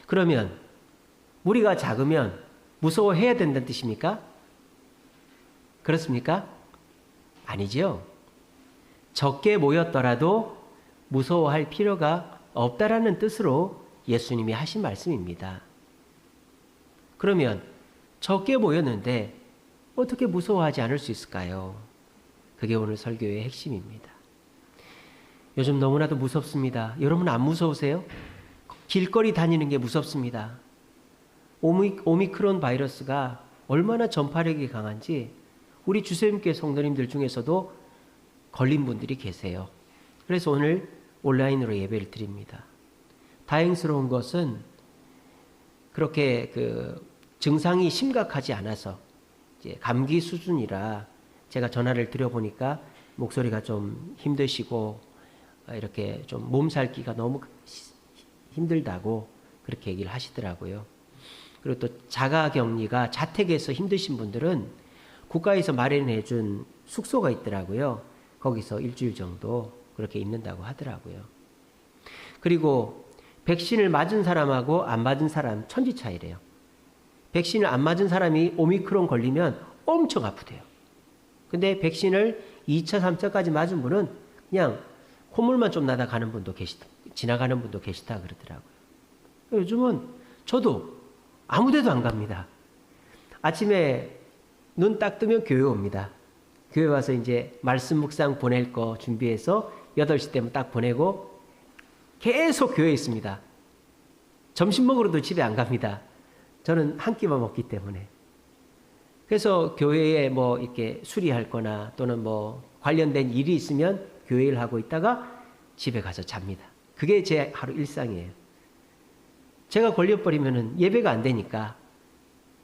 그러면 우리가 작으면 무서워해야 된다는 뜻입니까? 그렇습니까? 아니죠. 적게 모였더라도 무서워할 필요가 없다라는 뜻으로 예수님이 하신 말씀입니다. 그러면 적게 모였는데 어떻게 무서워하지 않을 수 있을까요? 그게 오늘 설교의 핵심입니다. 요즘 너무나도 무섭습니다. 여러분 안 무서우세요? 길거리 다니는 게 무섭습니다. 오미크론 바이러스가 얼마나 전파력이 강한지 우리 주세임교회 성도님들 중에서도 걸린 분들이 계세요. 그래서 오늘 온라인으로 예배를 드립니다. 다행스러운 것은 그렇게 증상이 심각하지 않아서 이제 감기 수준이라 제가 전화를 드려보니까 목소리가 좀 힘드시고 이렇게 좀 몸살기가 너무 힘들다고 그렇게 얘기를 하시더라고요. 그리고 또 자가격리가 자택에서 힘드신 분들은 국가에서 마련해 준 숙소가 있더라고요. 거기서 일주일 정도 그렇게 있는다고 하더라고요. 그리고 백신을 맞은 사람하고 안 맞은 사람 천지 차이래요. 백신을 안 맞은 사람이 오미크론 걸리면 엄청 아프대요. 근데 백신을 2차, 3차까지 맞은 분은 그냥 콧물만 좀 나다 가는 분도 지나가는 분도 계시다 그러더라고요. 요즘은 저도 아무 데도 안 갑니다. 아침에 눈 딱 뜨면 교회 옵니다. 교회 와서 이제 말씀 묵상 보낼 거 준비해서 8시 되면 딱 보내고 계속 교회에 있습니다. 점심 먹으러도 집에 안 갑니다. 저는 한 끼만 먹기 때문에. 그래서 교회에 뭐 이렇게 수리할 거나 또는 뭐 관련된 일이 있으면 교회 일 하고 있다가 집에 가서 잡니다. 그게 제 하루 일상이에요. 제가 걸려버리면은 예배가 안 되니까.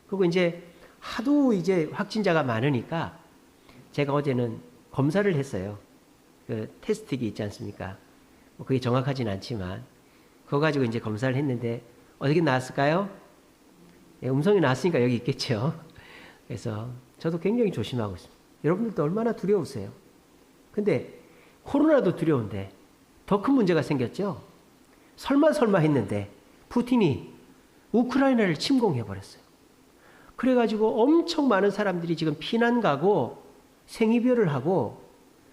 그리고 이제 하도 이제 확진자가 많으니까 제가 어제는 검사를 했어요. 그 테스트기 있지 않습니까? 뭐 그게 정확하진 않지만 그거 가지고 이제 검사를 했는데 어떻게 나왔을까요? 예, 음성이 나왔으니까 여기 있겠죠. 그래서 저도 굉장히 조심하고 있습니다. 여러분들도 얼마나 두려우세요? 근데 코로나도 두려운데 더 큰 문제가 생겼죠? 설마 했는데 푸틴이 우크라이나를 침공해버렸어요. 그래가지고 엄청 많은 사람들이 지금 피난 가고 생이별을 하고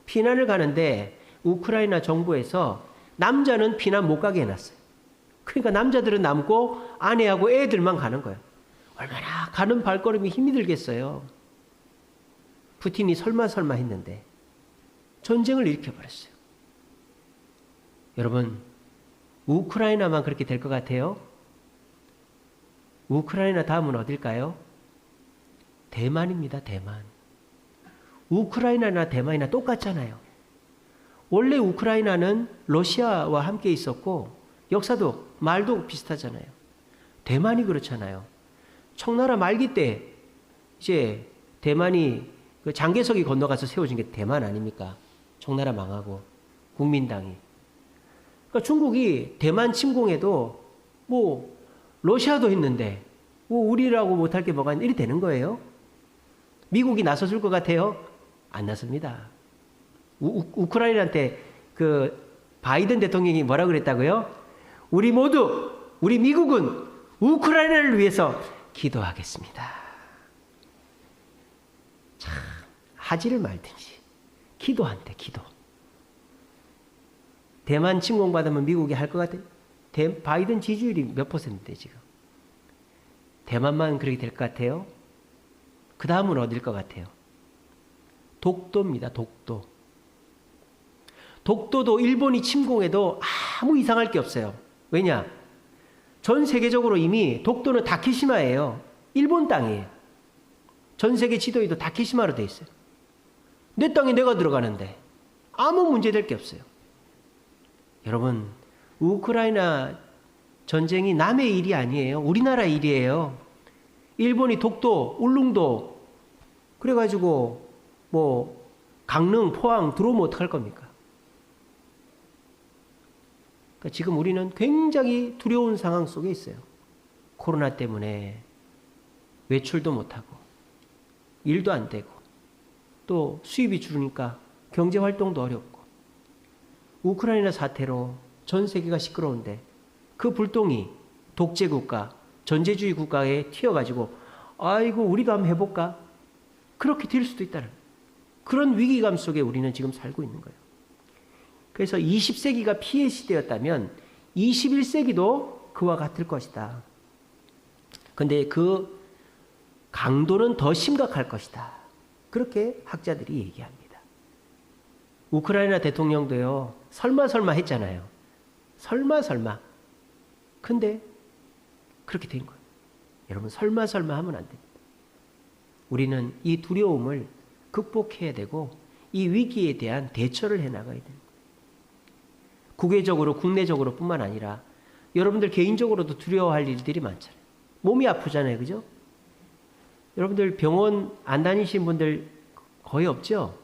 피난을 가는데 우크라이나 정부에서 남자는 피난 못 가게 해놨어요. 그러니까 남자들은 남고 아내하고 애들만 가는 거예요. 얼마나 가는 발걸음이 힘이 들겠어요. 푸틴이 설마 했는데 전쟁을 일으켜버렸어요. 여러분, 우크라이나만 그렇게 될 것 같아요? 우크라이나 다음은 어딜까요? 대만입니다. 대만. 우크라이나나 대만이나 똑같잖아요. 원래 우크라이나는 러시아와 함께 있었고 역사도 말도 비슷하잖아요. 대만이 그렇잖아요. 청나라 말기 때 이제 대만이 그 장개석이 건너가서 세워진 게 대만 아닙니까? 청나라 망하고 국민당이. 그러니까 중국이 대만 침공해도 뭐 러시아도 했는데 뭐 우리라고 못할 게 뭐가 이리 되는 거예요? 미국이 나서줄 것 같아요? 안 나섭니다. 우크라이나한테 그 바이든 대통령이 뭐라 그랬다고요? 우리 미국은 우크라이나를 위해서 기도하겠습니다. 참 하지를 말든지 기도한대. 기도. 대만 침공받으면 미국이 할 것 같아요? 바이든 지지율이 몇 %인데 지금? 대만만 그렇게 될 것 같아요? 그 다음은 어딜 것 같아요? 독도입니다. 독도. 독도도 일본이 침공해도 아무 이상할 게 없어요. 왜냐? 전 세계적으로 이미 독도는 다케시마예요. 일본 땅이에요. 전 세계 지도에도 다케시마로 돼 있어요. 내 땅에 내가 들어가는데 아무 문제될 게 없어요. 여러분, 우크라이나 전쟁이 남의 일이 아니에요. 우리나라 일이에요. 일본이 독도, 울릉도 그래가지고 뭐 강릉, 포항 들어오면 어떡할 겁니까? 그러니까 지금 우리는 굉장히 두려운 상황 속에 있어요. 코로나 때문에 외출도 못하고 일도 안 되고 또 수입이 줄으니까 경제활동도 어렵고 우크라이나 사태로 전 세계가 시끄러운데 그 불똥이 독재국가, 전제주의 국가에 튀어가지고 아이고 우리도 한번 해볼까? 그렇게 될 수도 있다는 그런 위기감 속에 우리는 지금 살고 있는 거예요. 그래서 20세기가 피해 시대였다면 21세기도 그와 같을 것이다. 근데 그 강도는 더 심각할 것이다. 그렇게 학자들이 얘기합니다. 우크라이나 대통령도요, 설마 했잖아요. 설마. 근데 그렇게 된 거예요. 여러분, 설마 하면 안 됩니다. 우리는 이 두려움을 극복해야 되고 이 위기에 대한 대처를 해나가야 됩니다. 국외적으로, 국내적으로 뿐만 아니라 여러분들 개인적으로도 두려워할 일들이 많잖아요. 몸이 아프잖아요. 그죠? 여러분들 병원 안 다니신 분들 거의 없죠?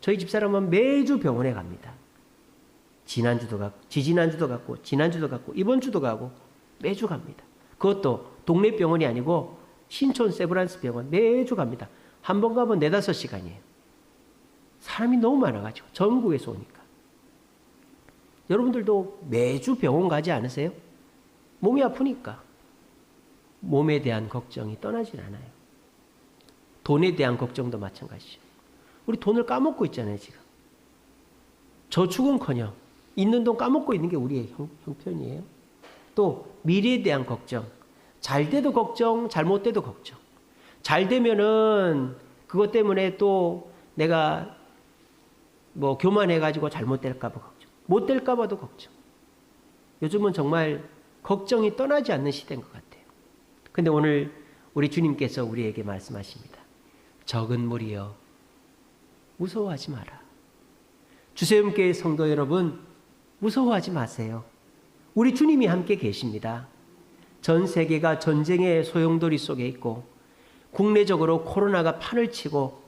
저희 집사람은 매주 병원에 갑니다. 지난주도 갔고, 지지난주도 갔고, 지난주도 갔고, 이번 주도 가고 매주 갑니다. 그것도 동네 병원이 아니고 신촌 세브란스 병원 매주 갑니다. 한 번 가면 4-5시간이에요. 사람이 너무 많아가지고 전국에서 오니까. 여러분들도 매주 병원 가지 않으세요? 몸이 아프니까. 몸에 대한 걱정이 떠나질 않아요. 돈에 대한 걱정도 마찬가지죠. 우리 돈을 까먹고 있잖아요, 지금. 저축은커녕 있는 돈 까먹고 있는 게 우리의 형편이에요. 또 미래에 대한 걱정. 잘 돼도 걱정, 잘못 돼도 걱정. 잘 되면은 그것 때문에 또 내가 뭐 교만해가지고 잘못될까 봐 걱정. 못 될까 봐도 걱정. 요즘은 정말 걱정이 떠나지 않는 시대인 것 같아요. 근데 오늘 우리 주님께서 우리에게 말씀하십니다. 적은 무리여 무서워하지 마라. 주세음교회 성도 여러분, 무서워하지 마세요. 우리 주님이 함께 계십니다. 전 세계가 전쟁의 소용돌이 속에 있고 국내적으로 코로나가 판을 치고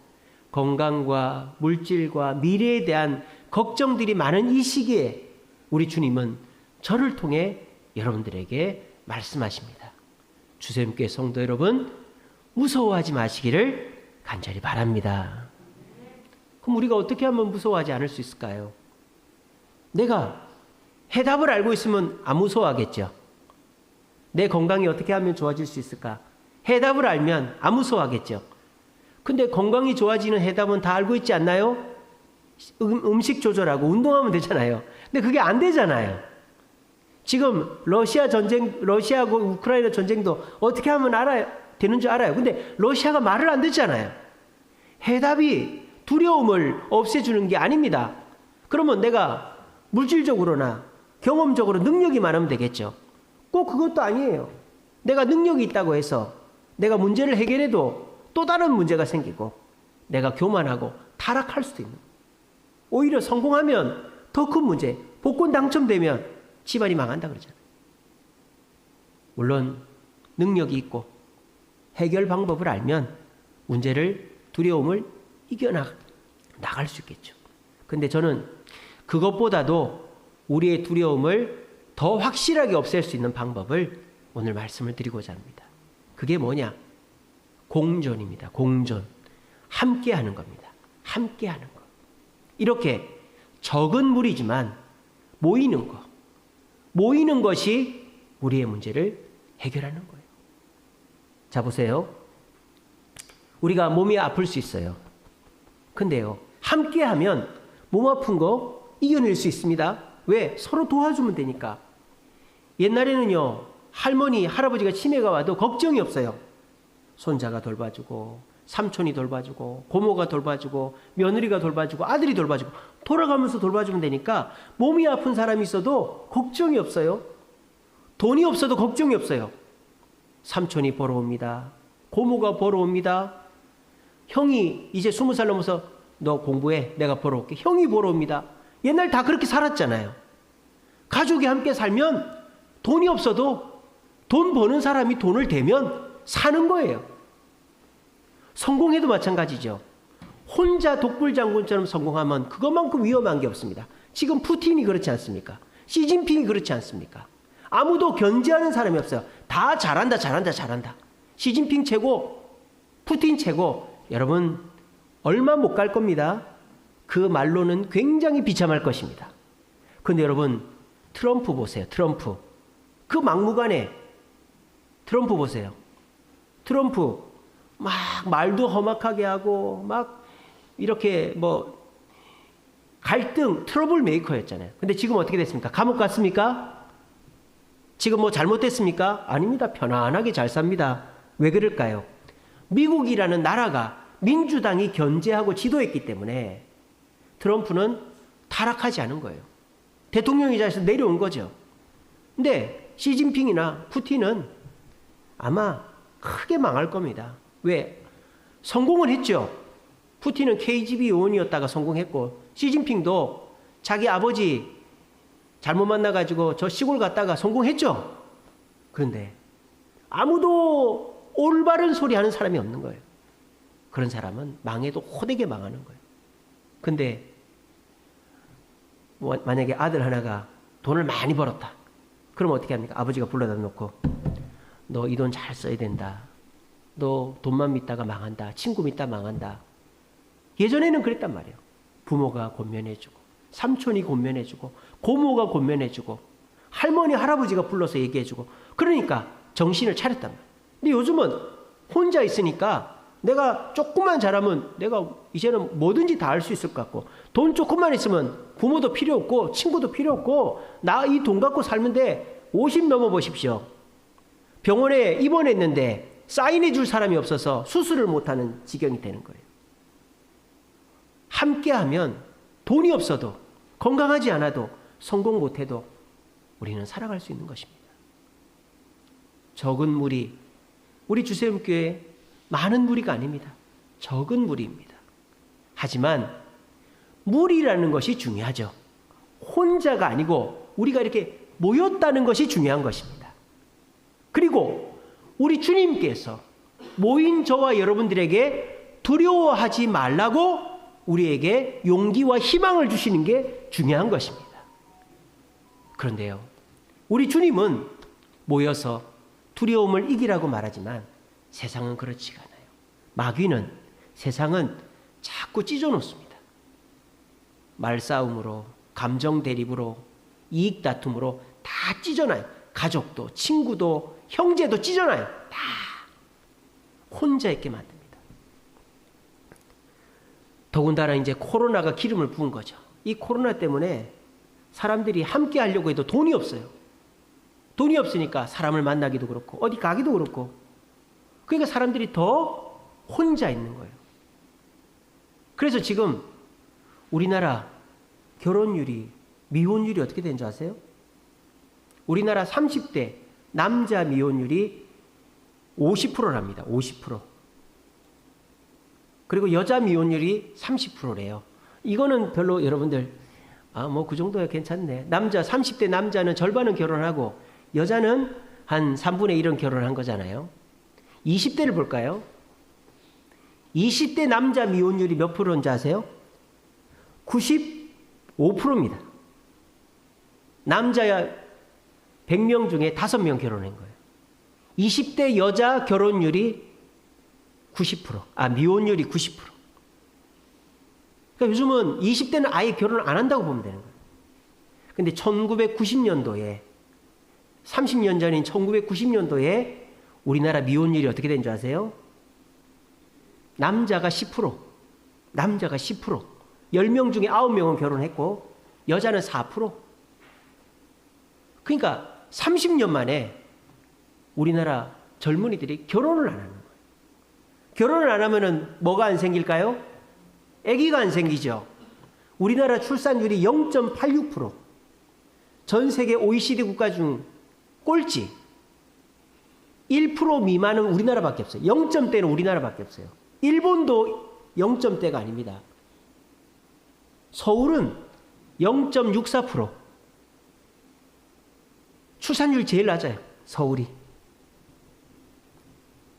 건강과 물질과 미래에 대한 걱정들이 많은 이 시기에 우리 주님은 저를 통해 여러분들에게 말씀하십니다. 주세음교회 성도 여러분, 무서워하지 마시기를 간절히 바랍니다. 그럼 우리가 어떻게 하면 무서워하지 않을 수 있을까요? 내가 해답을 알고 있으면 안 무서워하겠죠. 내 건강이 어떻게 하면 좋아질 수 있을까? 해답을 알면 안 무서워하겠죠. 근데 건강이 좋아지는 해답은 다 알고 있지 않나요? 음식 조절하고 운동하면 되잖아요. 근데 그게 안 되잖아요. 지금 러시아하고 우크라이나 전쟁도 어떻게 하면 되는 줄 알아요. 근데 러시아가 말을 안 듣잖아요. 해답이 두려움을 없애주는 게 아닙니다. 그러면 내가 물질적으로나 경험적으로 능력이 많으면 되겠죠. 꼭 그것도 아니에요. 내가 능력이 있다고 해서 내가 문제를 해결해도 또 다른 문제가 생기고 내가 교만하고 타락할 수도 있는 거예요. 오히려 성공하면 더 큰 문제, 복권 당첨되면 집안이 망한다 그러잖아요. 물론 능력이 있고 해결 방법을 알면 문제를, 두려움을 이겨나갈 수 있겠죠. 근데 저는 그것보다도 우리의 두려움을 더 확실하게 없앨 수 있는 방법을 오늘 말씀을 드리고자 합니다. 그게 뭐냐? 공존입니다. 공존. 함께 하는 겁니다. 함께 하는 것. 이렇게 적은 무리지만 모이는 것. 모이는 것이 우리의 문제를 해결하는 거예요. 자, 보세요. 우리가 몸이 아플 수 있어요. 근데요, 함께 하면 몸 아픈 거 이겨낼 수 있습니다. 왜? 서로 도와주면 되니까. 옛날에는요, 할머니, 할아버지가 치매가 와도 걱정이 없어요. 손자가 돌봐주고, 삼촌이 돌봐주고, 고모가 돌봐주고, 며느리가 돌봐주고, 아들이 돌봐주고, 돌아가면서 돌봐주면 되니까 몸이 아픈 사람이 있어도 걱정이 없어요. 돈이 없어도 걱정이 없어요. 삼촌이 보러 옵니다. 고모가 보러 옵니다. 형이 이제 20살 넘어서 너 공부해, 내가 보러 올게. 형이 보러 옵니다. 옛날 다 그렇게 살았잖아요. 가족이 함께 살면 돈이 없어도 돈 버는 사람이 돈을 대면 사는 거예요. 성공해도 마찬가지죠. 혼자 독불장군처럼 성공하면 그것만큼 위험한 게 없습니다. 지금 푸틴이 그렇지 않습니까? 시진핑이 그렇지 않습니까? 아무도 견제하는 사람이 없어요. 다 잘한다. 시진핑 최고, 푸틴 최고. 여러분, 얼마 못 갈 겁니다. 그 말로는 굉장히 비참할 것입니다. 근데 여러분, 트럼프 보세요. 트럼프. 그 막무가내 트럼프 보세요. 트럼프 막 말도 험악하게 하고 막 이렇게 뭐 갈등 트러블 메이커였잖아요. 근데 지금 어떻게 됐습니까? 감옥 갔습니까? 지금 뭐 잘못됐습니까? 아닙니다. 편안하게 잘 삽니다. 왜 그럴까요? 미국이라는 나라가 민주당이 견제하고 지도했기 때문에 트럼프는 타락하지 않은 거예요. 대통령이자에서 내려온 거죠. 근데 시진핑이나 푸틴은 아마 크게 망할 겁니다. 왜? 성공은 했죠. 푸틴은 KGB 요원이었다가 성공했고, 시진핑도 자기 아버지 잘못 만나가지고 저 시골 갔다가 성공했죠. 그런데 아무도 올바른 소리 하는 사람이 없는 거예요. 그런 사람은 망해도 호되게 망하는 거예요. 근데 만약에 아들 하나가 돈을 많이 벌었다. 그럼 어떻게 합니까? 아버지가 불러다 놓고 너 이 돈 잘 써야 된다. 너 돈만 믿다가 망한다. 친구 믿다 망한다. 예전에는 그랬단 말이에요. 부모가 권면해주고 삼촌이 권면해주고 고모가 권면해주고 할머니 할아버지가 불러서 얘기해주고 그러니까 정신을 차렸단 말이에요. 근데 요즘은 혼자 있으니까 내가 조금만 잘하면 내가 이제는 뭐든지 다 할 수 있을 것 같고 돈 조금만 있으면 부모도 필요 없고 친구도 필요 없고 나 이 돈 갖고 살면 돼. 50 넘어 보십시오. 병원에 입원했는데 사인해 줄 사람이 없어서 수술을 못하는 지경이 되는 거예요. 함께하면 돈이 없어도 건강하지 않아도 성공 못해도 우리는 살아갈 수 있는 것입니다. 적은 무리, 우리 주세음교회 많은 무리가 아닙니다. 적은 무리입니다. 하지만 무리라는 것이 중요하죠. 혼자가 아니고 우리가 이렇게 모였다는 것이 중요한 것입니다. 그리고 우리 주님께서 모인 저와 여러분들에게 두려워하지 말라고 우리에게 용기와 희망을 주시는 게 중요한 것입니다. 그런데요, 우리 주님은 모여서 두려움을 이기라고 말하지만 세상은 그렇지가 않아요. 마귀는 세상은 자꾸 찢어놓습니다. 말싸움으로, 감정 대립으로, 이익 다툼으로 다 찢어놔요. 가족도, 친구도, 형제도 찢어놔요. 다 혼자 있게 만듭니다. 더군다나 이제 코로나가 기름을 부은 거죠. 이 코로나 때문에 사람들이 함께 하려고 해도 돈이 없어요. 돈이 없으니까 사람을 만나기도 그렇고 어디 가기도 그렇고 그러니까 사람들이 더 혼자 있는 거예요. 그래서 지금 우리나라 결혼율이 미혼율이 어떻게 되는 줄 아세요? 우리나라 30대 남자 미혼율이 50%랍니다. 50%. 그리고 여자 미혼율이 30%래요. 이거는 별로 여러분들 뭐 그 정도야 괜찮네. 남자 30대 남자는 절반은 결혼하고 여자는 한 3분의 1은 결혼한 거잖아요. 20대를 볼까요? 20대 남자 미혼율이 몇 프로인지 아세요? 95%입니다. 남자 100명 중에 5명 결혼한 거예요. 20대 여자 결혼율이 90%. 미혼율이 90%. 그러니까 요즘은 20대는 아예 결혼을 안 한다고 보면 되는 거예요. 근데 1990년도에 30년 전인 1990년도에 우리나라 미혼율이 어떻게 된 줄 아세요? 남자가 10%. 남자가 10%. 10명 중에 9명은 결혼했고 여자는 4%. 그러니까 30년 만에 우리나라 젊은이들이 결혼을 안 하는 거예요. 결혼을 안 하면은 뭐가 안 생길까요? 아기가 안 생기죠. 우리나라 출산율이 0.86%. 전 세계 OECD 국가 중 꼴찌. 1% 미만은 우리나라밖에 없어요. 0점대는 우리나라밖에 없어요. 일본도 0점대가 아닙니다. 서울은 0.64%. 출산율 제일 낮아요. 서울이.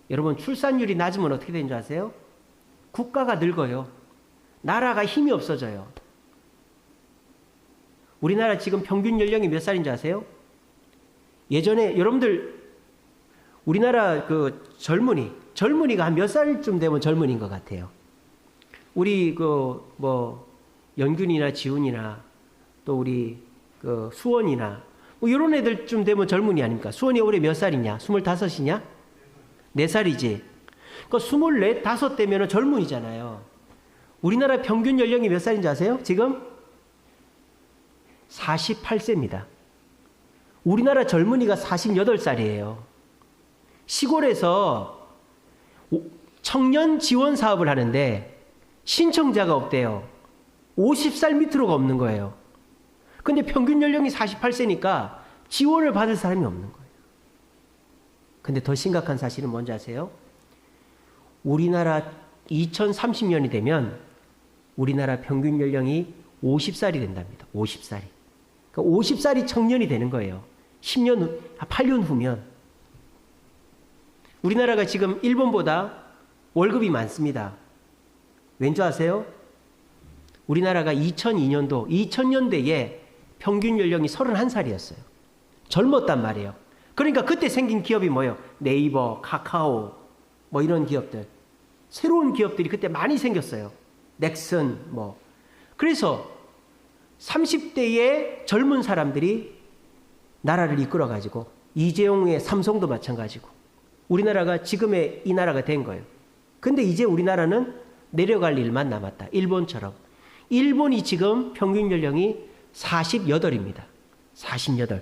여러분 출산율이 낮으면 어떻게 되는 줄 아세요? 국가가 늙어요. 나라가 힘이 없어져요. 우리나라 지금 평균 연령이 몇 살인 줄 아세요? 예전에 여러분들 우리나라 그 젊은이가 한 몇 살쯤 되면 젊은이인 것 같아요. 우리 그 뭐 연균이나 지훈이나 또 우리 그 수원이나 뭐 이런 애들쯤 되면 젊은이 아닙니까? 수원이 올해 몇 살이냐? 25이냐? 4살이지. 그러니까 24, 5 되면 젊은이잖아요. 우리나라 평균 연령이 몇 살인지 아세요? 지금 48세입니다. 우리나라 젊은이가 48살이에요. 시골에서 청년 지원 사업을 하는데 신청자가 없대요. 50살 밑으로가 없는 거예요. 근데 평균 연령이 48세니까 지원을 받을 사람이 없는 거예요. 근데 더 심각한 사실은 뭔지 아세요? 우리나라 2030년이 되면 우리나라 평균 연령이 50살이 된답니다. 50살이. 그러니까 50살이 청년이 되는 거예요. 10년 후, 8년 후면. 우리나라가 지금 일본보다 월급이 많습니다. 왠지 아세요? 우리나라가 2000년대에 평균 연령이 31살이었어요. 젊었단 말이에요. 그러니까 그때 생긴 기업이 뭐예요? 네이버, 카카오, 뭐 이런 기업들. 새로운 기업들이 그때 많이 생겼어요. 넥슨, 뭐. 그래서 30대의 젊은 사람들이 나라를 이끌어가지고, 이재용의 삼성도 마찬가지고, 우리나라가 지금의 이 나라가 된 거예요. 근데 이제 우리나라는 내려갈 일만 남았다. 일본처럼. 일본이 지금 평균 연령이 48입니다. 48.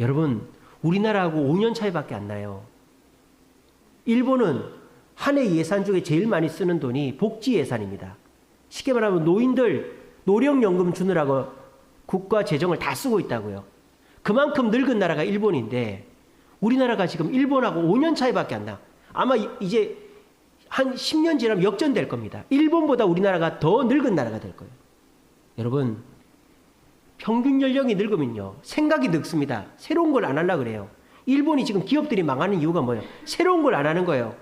여러분, 우리나라하고 5년 차이밖에 안 나요. 일본은 한 해 예산 중에 제일 많이 쓰는 돈이 복지 예산입니다. 쉽게 말하면 노인들 노령연금 주느라고 국가 재정을 다 쓰고 있다고요. 그만큼 늙은 나라가 일본인데 우리나라가 지금 일본하고 5년 차이밖에 안 나. 아마 이제 한 10년 지나면 역전될 겁니다. 일본보다 우리나라가 더 늙은 나라가 될 거예요. 여러분, 평균 연령이 늙으면요, 생각이 늙습니다. 새로운 걸 안 하려고 그래요. 일본이 지금 기업들이 망하는 이유가 뭐예요? 새로운 걸 안 하는 거예요.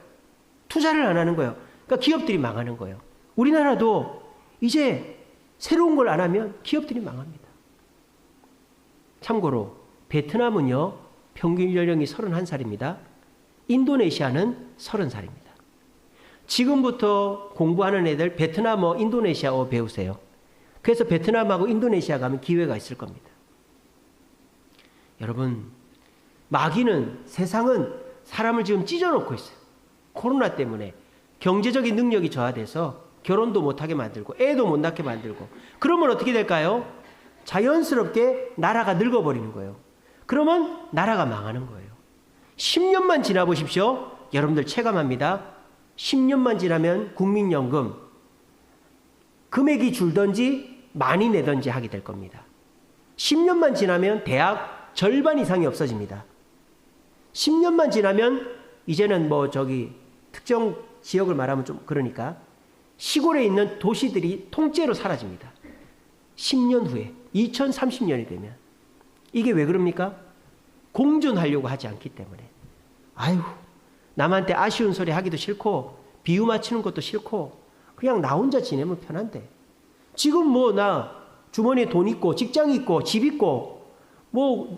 투자를 안 하는 거예요. 그러니까 기업들이 망하는 거예요. 우리나라도 이제 새로운 걸 안 하면 기업들이 망합니다. 참고로 베트남은요, 평균 연령이 31살입니다. 인도네시아는 30살입니다. 지금부터 공부하는 애들 베트남어, 인도네시아어 배우세요. 그래서 베트남하고 인도네시아 가면 기회가 있을 겁니다. 여러분, 마귀는, 세상은 사람을 지금 찢어놓고 있어요. 코로나 때문에 경제적인 능력이 저하돼서 결혼도 못하게 만들고 애도 못 낳게 만들고, 그러면 어떻게 될까요? 자연스럽게 나라가 늙어버리는 거예요. 그러면 나라가 망하는 거예요. 10년만 지나보십시오. 여러분들 체감합니다. 10년만 지나면 국민연금 금액이 줄든지 많이 내든지 하게 될 겁니다. 10년만 지나면 대학 절반 이상이 없어집니다. 10년만 지나면 이제는 특정 지역을 말하면 좀 그러니까 시골에 있는 도시들이 통째로 사라집니다. 10년 후에 2030년이 되면. 이게 왜 그럽니까? 공존하려고 하지 않기 때문에. 아유, 남한테 아쉬운 소리 하기도 싫고 비유 맞추는 것도 싫고 그냥 나 혼자 지내면 편한데, 지금 나 주머니에 돈 있고 직장 있고 집 있고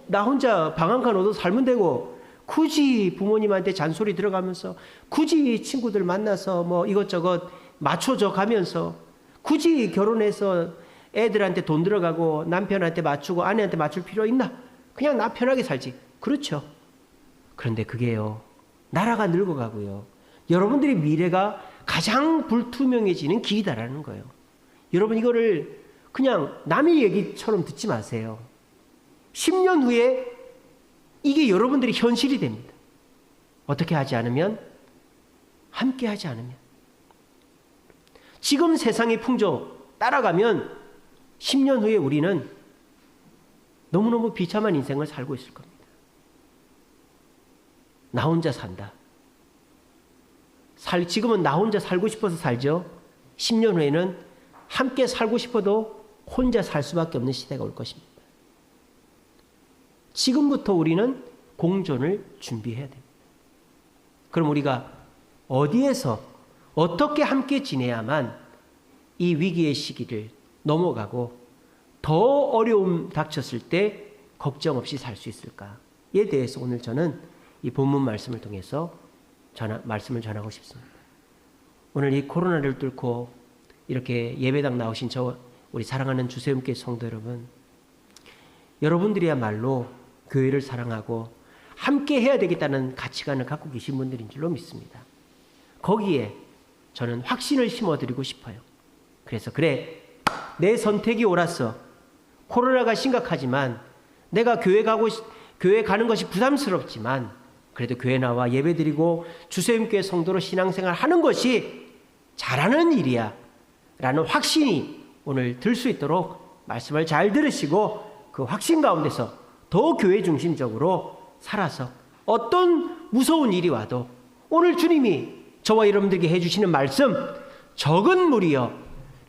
나 혼자 방 한 칸 얻어서 살면 되고, 굳이 부모님한테 잔소리 들어가면서 굳이 친구들 만나서 이것저것 맞춰줘 가면서 굳이 결혼해서 애들한테 돈 들어가고 남편한테 맞추고 아내한테 맞출 필요 있나? 그냥 나 편하게 살지. 그렇죠. 그런데 그게요, 나라가 늙어가고요, 여러분들의 미래가 가장 불투명해지는 길이다라는 거예요. 여러분, 이거를 그냥 남의 얘기처럼 듣지 마세요. 10년 후에 이게 여러분들이 현실이 됩니다. 어떻게 하지 않으면? 함께 하지 않으면. 지금 세상의 풍조 따라가면 10년 후에 우리는 너무너무 비참한 인생을 살고 있을 겁니다. 나 혼자 산다. 지금은 나 혼자 살고 싶어서 살죠. 10년 후에는 함께 살고 싶어도 혼자 살 수밖에 없는 시대가 올 것입니다. 지금부터 우리는 공존을 준비해야 됩니다. 그럼 우리가 어디에서 어떻게 함께 지내야만 이 위기의 시기를 넘어가고 더 어려움 닥쳤을 때 걱정 없이 살 수 있을까에 대해서 오늘 저는 이 본문 말씀을 통해서 말씀을 전하고 싶습니다. 오늘 이 코로나를 뚫고 이렇게 예배당 나오신 우리 사랑하는 주세움교회 성도 여러분, 여러분들이야말로 교회를 사랑하고 함께 해야 되겠다는 가치관을 갖고 계신 분들인 줄로 믿습니다. 거기에 저는 확신을 심어드리고 싶어요. 그래서 그래, 내 선택이 옳았어. 코로나가 심각하지만 내가 교회 가는 것이 부담스럽지만 그래도 교회 나와 예배드리고 주세임교회 성도로 신앙생활 하는 것이 잘하는 일이야 라는 확신이 오늘 들 수 있도록 말씀을 잘 들으시고 그 확신 가운데서 더 교회 중심적으로 살아서 어떤 무서운 일이 와도 오늘 주님이 저와 여러분들에게 해주시는 말씀, 적은 무리여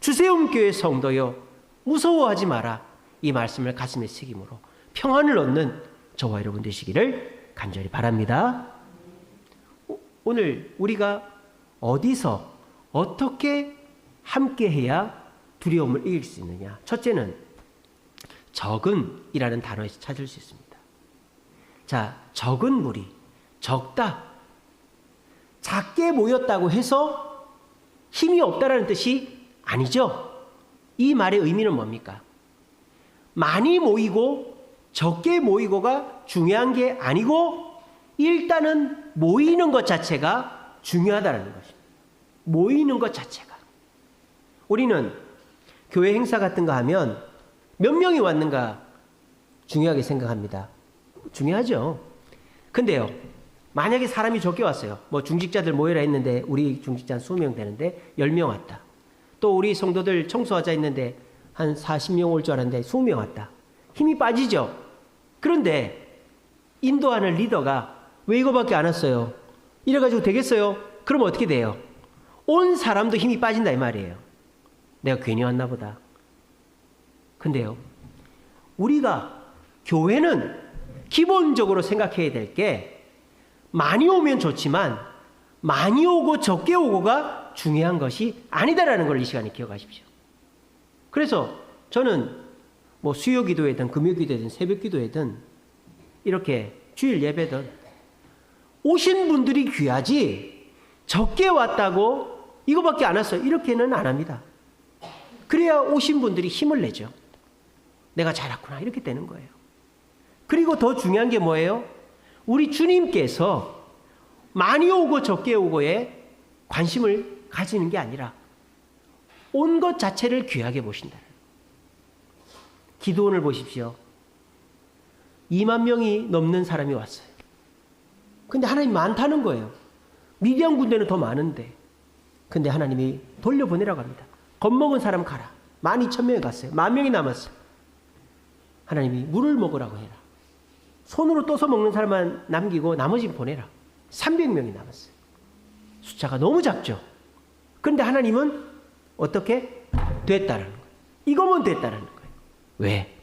주세움교회 성도여 무서워하지 마라, 이 말씀을 가슴에 새김으로 평안을 얻는 저와 여러분 되시기를 간절히 바랍니다. 오늘 우리가 어디서 어떻게 함께해야 두려움을 이길 수 있느냐? 첫째는 적은이라는 단어에서 찾을 수 있습니다. 자, 적은 무리, 적다. 작게 모였다고 해서 힘이 없다라는 뜻이 아니죠. 이 말의 의미는 뭡니까? 많이 모이고 적게 모이고가 중요한 게 아니고 일단은 모이는 것 자체가 중요하다는 것입니다. 모이는 것 자체가. 우리는 교회 행사 같은 거 하면 몇 명이 왔는가 중요하게 생각합니다. 중요하죠. 근데요, 만약에 사람이 적게 왔어요. 뭐 중직자들 모여라 했는데 우리 중직자 20명 되는데 10명 왔다. 또 우리 성도들 청소하자 했는데 한 40명 올 줄 알았는데 20명 왔다. 힘이 빠지죠. 그런데 인도하는 리더가 왜 이거밖에 안 왔어요? 이래가지고 되겠어요? 그럼 어떻게 돼요? 온 사람도 힘이 빠진다 이 말이에요. 내가 괜히 왔나 보다. 근데요, 우리가 교회는 기본적으로 생각해야 될 게 많이 오면 좋지만 많이 오고 적게 오고가 중요한 것이 아니다라는 걸 이 시간에 기억하십시오. 그래서 저는 뭐 수요 기도회든 금요 기도회든 새벽 기도회든 이렇게 주일 예배든 오신 분들이 귀하지 적게 왔다고 이거밖에 안 왔어요 이렇게는 안 합니다. 그래야 오신 분들이 힘을 내죠. 내가 잘했구나 이렇게 되는 거예요. 그리고 더 중요한 게 뭐예요? 우리 주님께서 많이 오고 적게 오고에 관심을 가지는 게 아니라 온 것 자체를 귀하게 보신다. 기도원을 보십시오. 2만 명이 넘는 사람이 왔어요. 근데 하나님이 많다는 거예요. 미디안 군대는 더 많은데. 근데 하나님이 돌려보내라고 합니다. 겁먹은 사람 가라. 12,000명이 갔어요. 10,000명이 남았어요. 하나님이 물을 먹으라고 해라. 손으로 떠서 먹는 사람만 남기고 나머지는 보내라. 300명이 남았어요. 숫자가 너무 작죠. 그런데 하나님은 어떻게? 됐다라는 거예요. 이거면 됐다라는 거예요. 왜?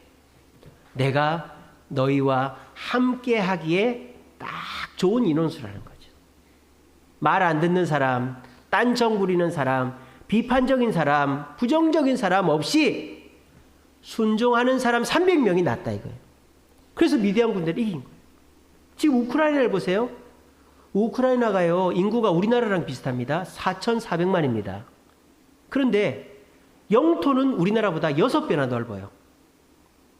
내가 너희와 함께 하기에 딱 좋은 인원수라는 거죠. 말 안 듣는 사람, 딴정 부리는 사람, 비판적인 사람, 부정적인 사람 없이 순종하는 사람 300명이 낫다 이거예요. 그래서 미디안 군대를 이긴 거예요. 지금 우크라이나를 보세요. 우크라이나가요, 인구가 우리나라랑 비슷합니다. 4,400만입니다. 그런데 영토는 우리나라보다 6배나 넓어요.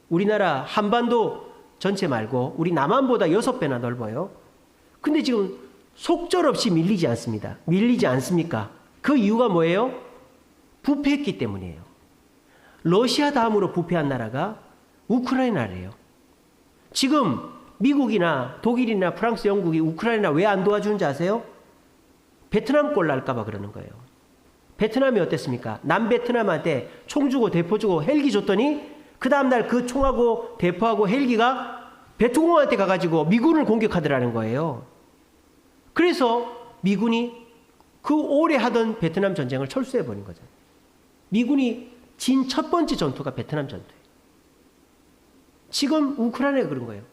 우리나라 한반도 전체 말고 우리 남한보다 6배나 넓어요. 근데 지금 속절없이 밀리지 않습니다. 밀리지 않습니까? 그 이유가 뭐예요? 부패했기 때문이에요. 러시아 다음으로 부패한 나라가 우크라이나래요. 지금 미국이나 독일이나 프랑스, 영국이 우크라이나 왜 안 도와주는지 아세요? 베트남 꼴 날까봐 그러는 거예요. 베트남이 어땠습니까? 남베트남한테 총 주고 대포 주고 헬기 줬더니 그 다음날 그 총하고 대포하고 헬기가 베트공한테 가가지고 미군을 공격하더라는 거예요. 그래서 미군이 그 오래 하던 베트남 전쟁을 철수해버린 거잖아요. 미군이 진 첫 번째 전투가 베트남 전투예요. 지금 우크라이나가 그런 거예요.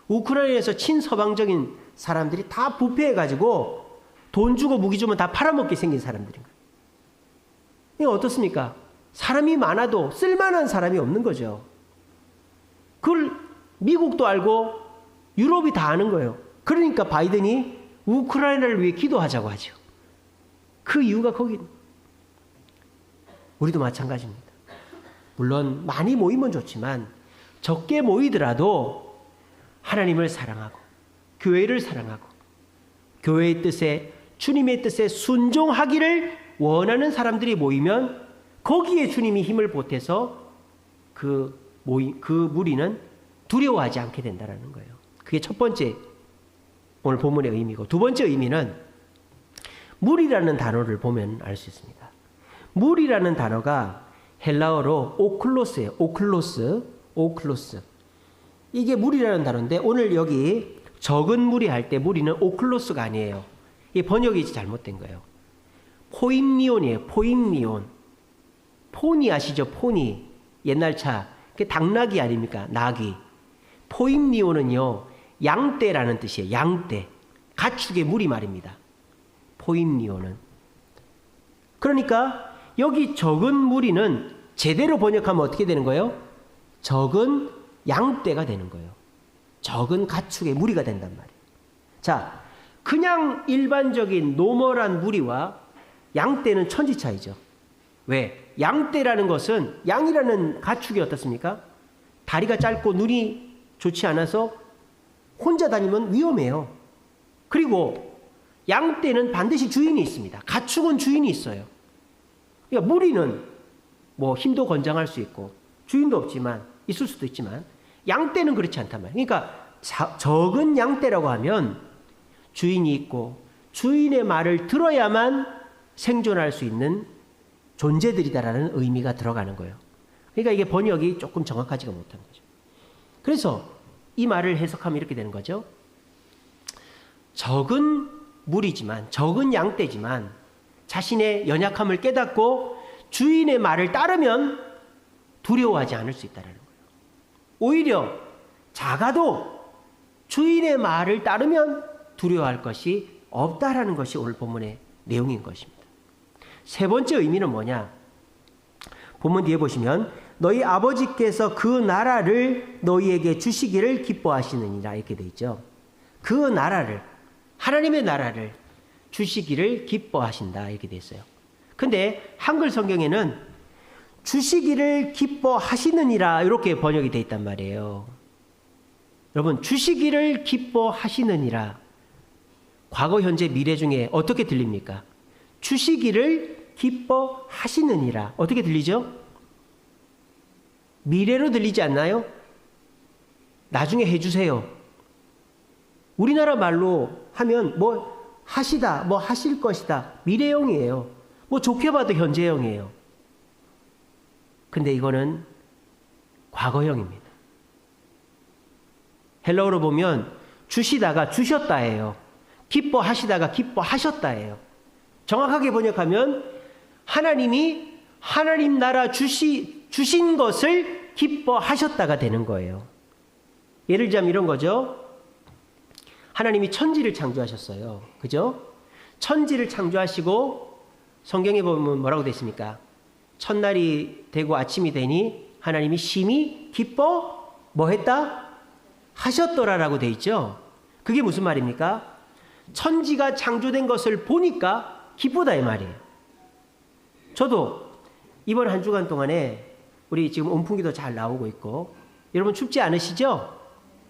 우크라이나에서 친서방적인 사람들이 다 부패해가지고 돈 주고 무기 주면 다 팔아먹게 생긴 사람들인 거예요. 이거 어떻습니까? 사람이 많아도 쓸만한 사람이 없는 거죠. 그걸 미국도 알고 유럽이 다 아는 거예요. 그러니까 바이든이 우크라이나를 위해 기도하자고 하죠. 그 이유가 거기. 우리도 마찬가지입니다. 물론 많이 모이면 좋지만 적게 모이더라도 하나님을 사랑하고 교회를 사랑하고 교회의 뜻에 주님의 뜻에 순종하기를 원하는 사람들이 모이면 거기에 주님이 힘을 보태서 그 무리는 두려워하지 않게 된다는 거예요. 그게 첫 번째 오늘 본문의 의미고, 두 번째 의미는 무리라는 단어를 보면 알 수 있습니다. 무리라는 단어가 헬라어로 오클로스예요. 오클로스. 이게 무리라는 단어인데 오늘 여기 적은 무리 할 때 무리는 오클로스가 아니에요. 이 번역이 잘못된 거예요. 포임니온이에요. 포임니온. 포니 아시죠? 포니. 옛날 차. 그게 당나귀 아닙니까? 나귀. 포임니온은요. 양떼라는 뜻이에요. 양떼. 가축의 무리 말입니다. 포임니온은. 그러니까 여기 적은 무리는 제대로 번역하면 어떻게 되는 거예요? 적은 양떼가 되는 거예요. 적은 가축의 무리가 된단 말이에요. 자, 그냥 일반적인 노멀한 무리와 양떼는 천지 차이죠. 왜? 양떼라는 것은 양이라는 가축이 어떻습니까? 다리가 짧고 눈이 좋지 않아서 혼자 다니면 위험해요. 그리고 양떼는 반드시 주인이 있습니다. 가축은 주인이 있어요. 그러니까 무리는 뭐 힘도 건장할 수 있고 주인도 없지만 있을 수도 있지만 양떼는 그렇지 않단 말이에요. 그러니까 적은 양떼라고 하면 주인이 있고 주인의 말을 들어야만 생존할 수 있는 존재들이다라는 의미가 들어가는 거예요. 그러니까 이게 번역이 조금 정확하지가 못한 거죠. 그래서 이 말을 해석하면 이렇게 되는 거죠. 적은 무리지만, 적은 양떼지만 자신의 연약함을 깨닫고 주인의 말을 따르면 두려워하지 않을 수 있다는 거예요. 오히려 작아도 주인의 말을 따르면 두려워할 것이 없다라는 것이 오늘 본문의 내용인 것입니다. 세 번째 의미는 뭐냐? 본문 뒤에 보시면 너희 아버지께서 그 나라를 너희에게 주시기를 기뻐하시느니라 이렇게 돼 있죠. 그 나라를, 하나님의 나라를 주시기를 기뻐하신다 이렇게 돼 있어요. 근데 한글 성경에는 주시기를 기뻐하시느니라 이렇게 번역이 돼 있단 말이에요. 여러분, 주시기를 기뻐하시느니라, 과거, 현재, 미래 중에 어떻게 들립니까? 주시기를 기뻐하시느니라. 어떻게 들리죠? 미래로 들리지 않나요? 나중에 해주세요. 우리나라 말로 하면 뭐 하시다, 뭐 하실 것이다, 미래형이에요. 뭐 좋게 봐도 현재형이에요. 근데 이거는 과거형입니다. 헬라어로 보면 주시다가 주셨다예요. 기뻐하시다가 기뻐하셨다예요. 정확하게 번역하면 하나님이 하나님 나라 주신 것을 기뻐하셨다가 되는 거예요. 예를 들자면 이런 거죠. 하나님이 천지를 창조하셨어요. 그죠? 천지를 창조하시고 성경에 보면 뭐라고 되어 있습니까? 첫날이 되고 아침이 되니 하나님이 심히 기뻐 뭐 했다? 하셨더라라고 되어 있죠. 그게 무슨 말입니까? 천지가 창조된 것을 보니까 기쁘다 이 말이에요. 저도 이번 한 주간 동안에 우리 지금 온풍기도 잘 나오고 있고 여러분 춥지 않으시죠?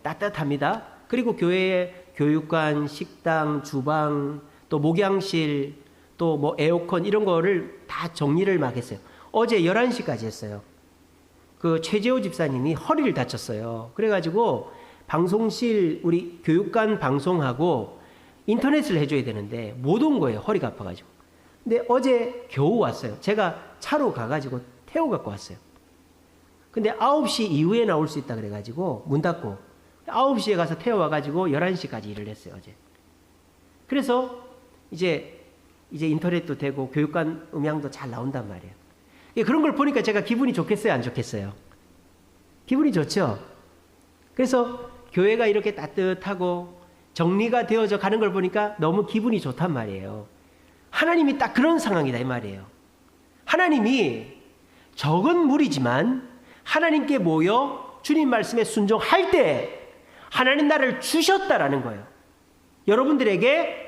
따뜻합니다. 그리고 교회에 교육관, 식당, 주방, 또 목양실, 또 뭐 에어컨 이런 거를 다 정리를 막 했어요. 어제 11시까지 했어요. 그 최재호 집사님이 허리를 다쳤어요. 그래가지고 방송실 우리 교육관 방송하고 인터넷을 해줘야 되는데 못 온 거예요. 허리가 아파가지고. 근데 어제 겨우 왔어요. 제가 차로 가가지고 태워 갖고 왔어요. 근데 9시 이후에 나올 수 있다 그래가지고 문 닫고 9시에 가서 태워와가지고 11시까지 일을 했어요. 어제. 그래서 이제 인터넷도 되고 교육관 음향도 잘 나온단 말이에요. 그런 걸 보니까 제가 기분이 좋겠어요? 안 좋겠어요? 기분이 좋죠? 그래서 교회가 이렇게 따뜻하고 정리가 되어져 가는 걸 보니까 너무 기분이 좋단 말이에요. 하나님이 딱 그런 상황이다 이 말이에요. 하나님이 적은 무리지만 하나님께 모여 주님 말씀에 순종할 때 하나님 나라를 주셨다라는 거예요. 여러분들에게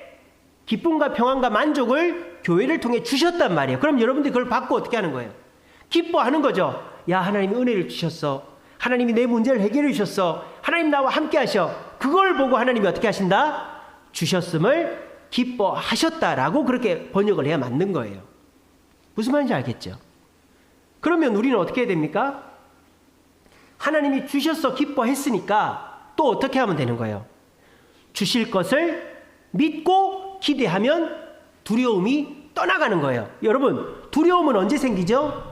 기쁨과 평안과 만족을 교회를 통해 주셨단 말이에요. 그럼 여러분들이 그걸 받고 어떻게 하는 거예요? 기뻐하는 거죠. 야, 하나님이 은혜를 주셨어. 하나님이 내 문제를 해결해 주셨어. 하나님 나와 함께 하셔. 그걸 보고 하나님이 어떻게 하신다? 주셨음을 기뻐하셨다라고 그렇게 번역을 해야 맞는 거예요. 무슨 말인지 알겠죠? 그러면 우리는 어떻게 해야 됩니까? 하나님이 주셔서 기뻐했으니까 또 어떻게 하면 되는 거예요? 주실 것을 믿고 기대하면 두려움이 떠나가는 거예요. 여러분, 두려움은 언제 생기죠?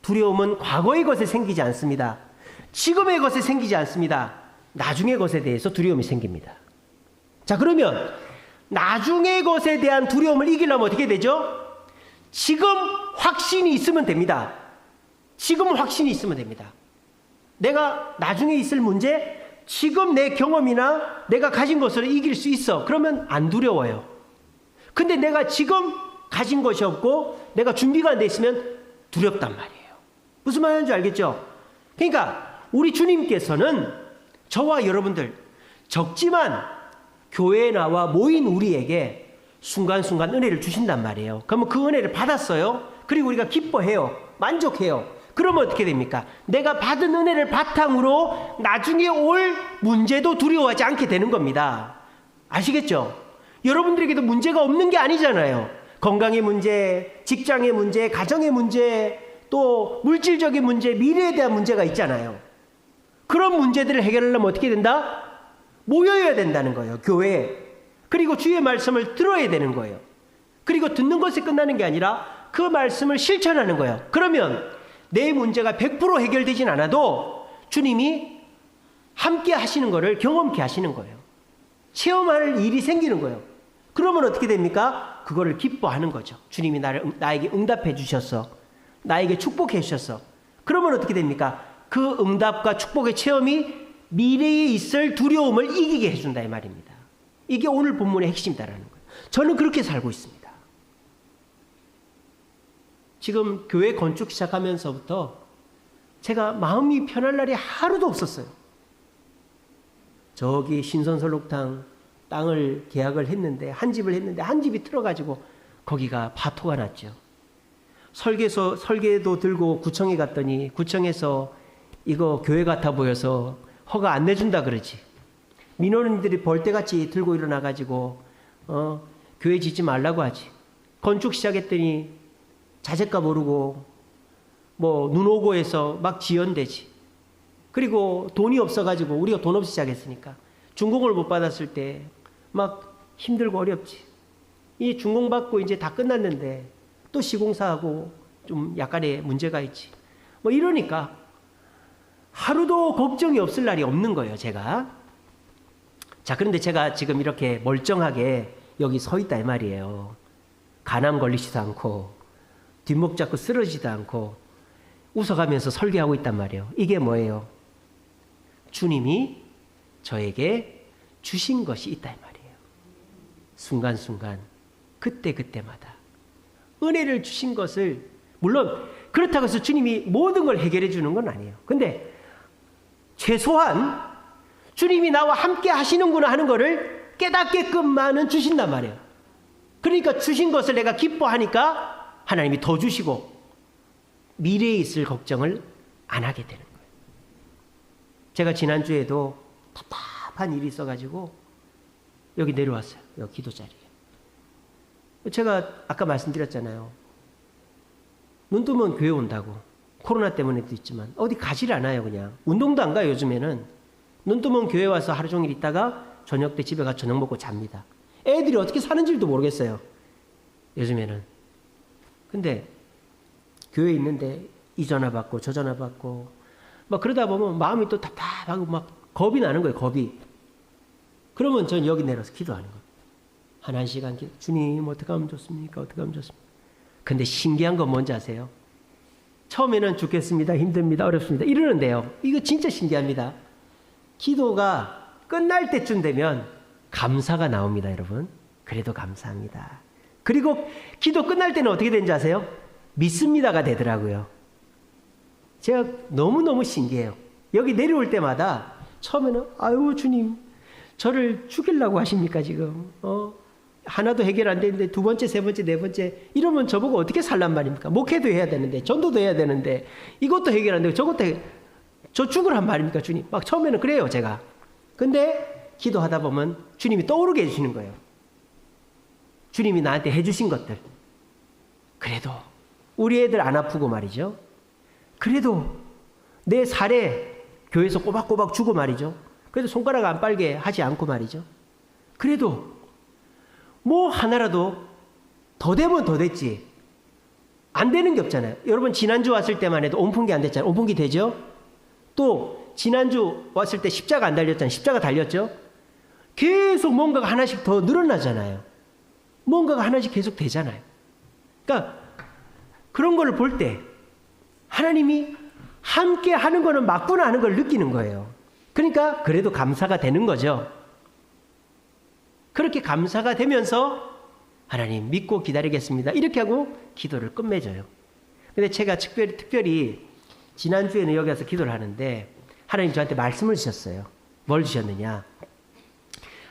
두려움은 과거의 것에 생기지 않습니다. 지금의 것에 생기지 않습니다. 나중의 것에 대해서 두려움이 생깁니다. 자, 그러면 나중의 것에 대한 두려움을 이기려면 어떻게 되죠? 지금 확신이 있으면 됩니다. 지금 확신이 있으면 됩니다. 내가 나중에 있을 문제, 지금 내 경험이나 내가 가진 것을 이길 수 있어. 그러면 안 두려워요. 근데 내가 지금 가진 것이 없고 내가 준비가 안 돼 있으면 두렵단 말이에요. 무슨 말인지 알겠죠? 그러니까 우리 주님께서는 저와 여러분들 적지만 교회에 나와 모인 우리에게 순간순간 은혜를 주신단 말이에요. 그러면 그 은혜를 받았어요. 그리고 우리가 기뻐해요. 만족해요. 그러면 어떻게 됩니까? 내가 받은 은혜를 바탕으로 나중에 올 문제도 두려워하지 않게 되는 겁니다. 아시겠죠? 여러분들에게도 문제가 없는 게 아니잖아요. 건강의 문제, 직장의 문제, 가정의 문제, 또 물질적인 문제, 미래에 대한 문제가 있잖아요. 그런 문제들을 해결하려면 어떻게 된다? 모여야 된다는 거예요. 교회에. 그리고 주의 말씀을 들어야 되는 거예요. 그리고 듣는 것에 끝나는 게 아니라 그 말씀을 실천하는 거예요. 그러면 내 문제가 100% 해결되진 않아도 주님이 함께 하시는 거를 경험케 하시는 거예요. 체험할 일이 생기는 거예요. 그러면 어떻게 됩니까? 그거를 기뻐하는 거죠. 주님이 나에게 응답해 주셨어. 나에게 축복해 주셨어. 그러면 어떻게 됩니까? 그 응답과 축복의 체험이 미래에 있을 두려움을 이기게 해준다 이 말입니다. 이게 오늘 본문의 핵심이다라는 거예요. 저는 그렇게 살고 있습니다. 지금 교회 건축 시작하면서부터 제가 마음이 편할 날이 하루도 없었어요. 저기 신선설록탕 땅을 계약을 했는데 한 집을 했는데 한 집이 틀어가지고 거기가 파토가 났죠. 설계도 들고 구청에 갔더니 구청에서 이거 교회 같아 보여서 허가 안 내준다 그러지. 민원인들이 벌떼같이 들고 일어나가지고 교회 짓지 말라고 하지. 건축 시작했더니 자재가 모르고 뭐 눈 오고 해서 막 지연되지. 그리고 돈이 없어가지고 우리가 돈 없이 시작했으니까 준공을 못 받았을 때 막 힘들고 어렵지. 이 준공 받고 이제 다 끝났는데 또 시공사하고 좀 약간의 문제가 있지. 뭐 이러니까 하루도 걱정이 없을 날이 없는 거예요, 제가. 자, 그런데 제가 지금 이렇게 멀쩡하게 여기 서 있다 이 말이에요. 간암 걸리지도 않고 뒷목 잡고 쓰러지지도 않고 웃어가면서 설교하고 있단 말이에요. 이게 뭐예요? 주님이 저에게 주신 것이 있다 이 말이에요. 순간순간 그때그때마다 은혜를 주신 것을, 물론 그렇다고 해서 주님이 모든 걸 해결해 주는 건 아니에요. 근데 최소한 주님이 나와 함께 하시는구나 하는 거를 깨닫게끔만은 주신단 말이에요. 그러니까 주신 것을 내가 기뻐하니까 하나님이 더 주시고 미래에 있을 걱정을 안 하게 되는 거예요. 제가 지난주에도 답답한 일이 있어가지고 여기 내려왔어요. 여기 기도 자리에. 제가 아까 말씀드렸잖아요. 눈 뜨면 교회 온다고. 코로나 때문에도 있지만 어디 가지를 않아요. 그냥 운동도 안 가요. 요즘에는 눈 뜨면 교회 와서 하루 종일 있다가 저녁 때 집에 가서 저녁 먹고 잡니다. 애들이 어떻게 사는 줄도 모르겠어요. 요즘에는. 근데 교회에 있는데 이 전화 받고 저 전화 받고 막 그러다 보면 마음이 또 답답하고 막 겁이 나는 거예요. 겁이. 그러면 전 여기 내려서 기도하는 거예요. 한 시간 기도. 주님 어떻게 하면 좋습니까? 어떻게 하면 좋습니까? 근데 신기한 건 뭔지 아세요? 처음에는 죽겠습니다. 힘듭니다. 어렵습니다. 이러는데요. 이거 진짜 신기합니다. 기도가 끝날 때쯤 되면 감사가 나옵니다. 여러분. 그래도 감사합니다. 그리고 기도 끝날 때는 어떻게 되는지 아세요? 믿습니다가 되더라고요. 제가 너무너무 신기해요. 여기 내려올 때마다 처음에는 아유 주님 저를 죽이려고 하십니까 지금? 하나도 해결 안 되는데 두 번째, 세 번째, 네 번째 이러면 저보고 어떻게 살란 말입니까? 목회도 해야 되는데 전도도 해야 되는데 이것도 해결 안 되고 저것도 저 죽으란 말입니까? 주님. 막 처음에는 그래요, 제가. 근데 기도하다 보면 주님이 떠오르게 해주시는 거예요. 주님이 나한테 해주신 것들. 그래도 우리 애들 안 아프고 말이죠. 그래도 내 살에 교회에서 꼬박꼬박 주고 말이죠. 그래도 손가락 안 빨게 하지 않고 말이죠. 그래도 뭐 하나라도 더 되면 더 됐지. 안 되는 게 없잖아요. 여러분 지난주 왔을 때만 해도 온풍기 안 됐잖아요. 온풍기 되죠? 또 지난주 왔을 때 십자가 안 달렸잖아요. 십자가 달렸죠? 계속 뭔가가 하나씩 더 늘어나잖아요. 뭔가가 하나씩 계속 되잖아요. 그러니까 그런 걸 볼 때 하나님이 함께 하는 거는 맞구나 하는 걸 느끼는 거예요. 그러니까 그래도 감사가 되는 거죠. 그렇게 감사가 되면서 하나님 믿고 기다리겠습니다. 이렇게 하고 기도를 끝맺어요. 근데 제가 특별히 지난주에는 여기 와서 기도를 하는데 하나님 저한테 말씀을 주셨어요. 뭘 주셨느냐?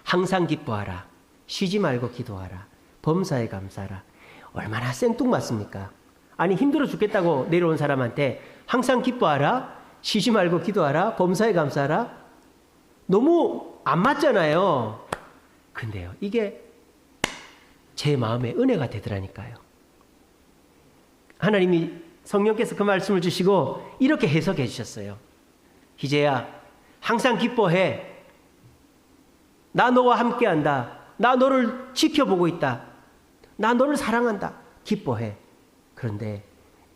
항상 기뻐하라. 쉬지 말고 기도하라. 범사에 감사하라. 얼마나 생뚱맞습니까? 아니 힘들어 죽겠다고 내려온 사람한테 항상 기뻐하라. 쉬지 말고 기도하라. 범사에 감사하라. 너무 안 맞잖아요. 근데요, 이게 제 마음에 은혜가 되더라니까요. 하나님이 성령께서 그 말씀을 주시고 이렇게 해석해 주셨어요. 희재야, 항상 기뻐해. 나 너와 함께한다. 나 너를 지켜보고 있다. 나 너를 사랑한다. 기뻐해. 그런데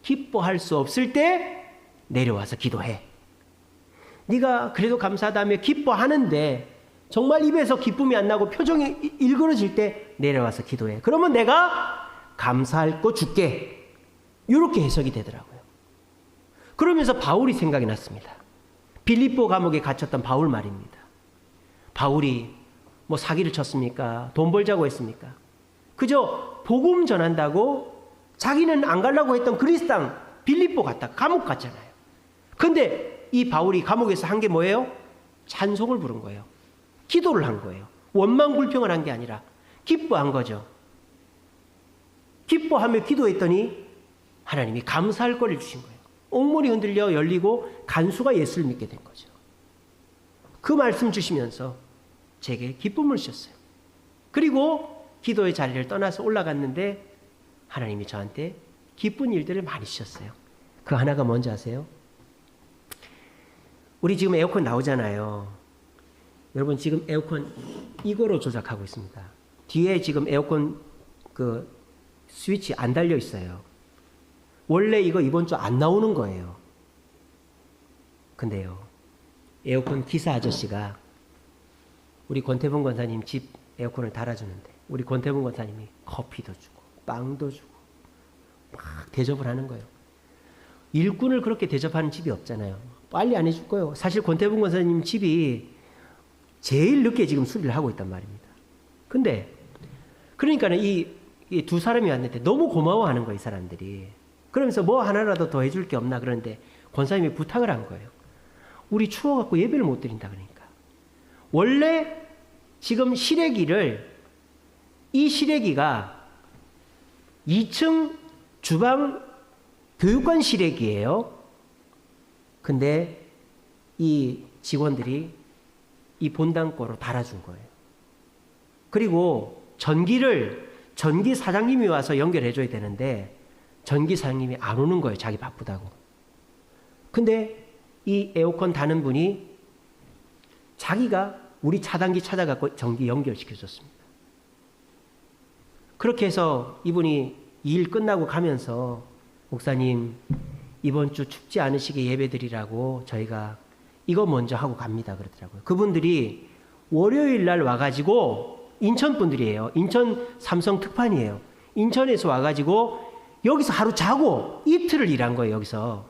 기뻐할 수 없을 때 내려와서 기도해. 네가 그래도 감사하다며 기뻐하는데 정말 입에서 기쁨이 안 나고 표정이 일그러질 때 내려와서 기도해. 그러면 내가 감사할 거 줄게. 이렇게 해석이 되더라고요. 그러면서 바울이 생각이 났습니다. 빌립보 감옥에 갇혔던 바울 말입니다. 바울이 뭐 사기를 쳤습니까? 돈 벌자고 했습니까? 그저 복음 전한다고 자기는 안 가려고 했던 그리스 땅 빌립보 갔다가 감옥 갔잖아요. 근데 이 바울이 감옥에서 한 게 뭐예요? 찬송을 부른 거예요. 기도를 한 거예요. 원망불평을 한 게 아니라 기뻐한 거죠. 기뻐하며 기도했더니 하나님이 감사할 거를 주신 거예요. 옥문이 흔들려 열리고 간수가 예수를 믿게 된 거죠. 그 말씀 주시면서 제게 기쁨을 주셨어요. 그리고 기도의 자리를 떠나서 올라갔는데 하나님이 저한테 기쁜 일들을 많이 주셨어요. 그 하나가 뭔지 아세요? 우리 지금 에어컨 나오잖아요. 여러분 지금 에어컨 이거로 조작하고 있습니다. 뒤에 지금 에어컨 그 스위치 안 달려 있어요. 원래 이거 이번 주 안 나오는 거예요. 근데요, 에어컨 기사 아저씨가 우리 권태봉 권사님 집 에어컨을 달아주는데 우리 권태봉 권사님이 커피도 주고 빵도 주고 막 대접을 하는 거예요. 일꾼을 그렇게 대접하는 집이 없잖아요. 빨리 안 해줄 거예요. 사실 권태봉 권사님 집이 제일 늦게 지금 수리를 하고 있단 말입니다. 근데 그러니까는 이 두 사람이 왔는데 너무 고마워하는 거예요, 이 사람들이. 그러면서 뭐 하나라도 더 해줄 게 없나 그러는데 권사님이 부탁을 한 거예요. 우리 추워갖고 예배를 못 드린다 그러니까. 원래 지금 이 실외기가 2층 주방 교육관 실외기예요. 근데 이 직원들이 이 본당거로 달아준 거예요. 그리고 전기 사장님이 와서 연결해줘야 되는데 전기 사장님이 안 오는 거예요. 자기 바쁘다고. 근데 이 에어컨 다는 분이 자기가 우리 차단기 찾아갖고 전기 연결시켜줬습니다. 그렇게 해서 이분이 일 끝나고 가면서 목사님 이번 주 춥지 않으시게 예배드리라고 저희가 이거 먼저 하고 갑니다 그러더라고요. 그분들이 월요일 날 와가지고 인천 분들이에요. 인천 삼성 특판이에요. 인천에서 와가지고 여기서 하루 자고 이틀을 일한 거예요. 여기서.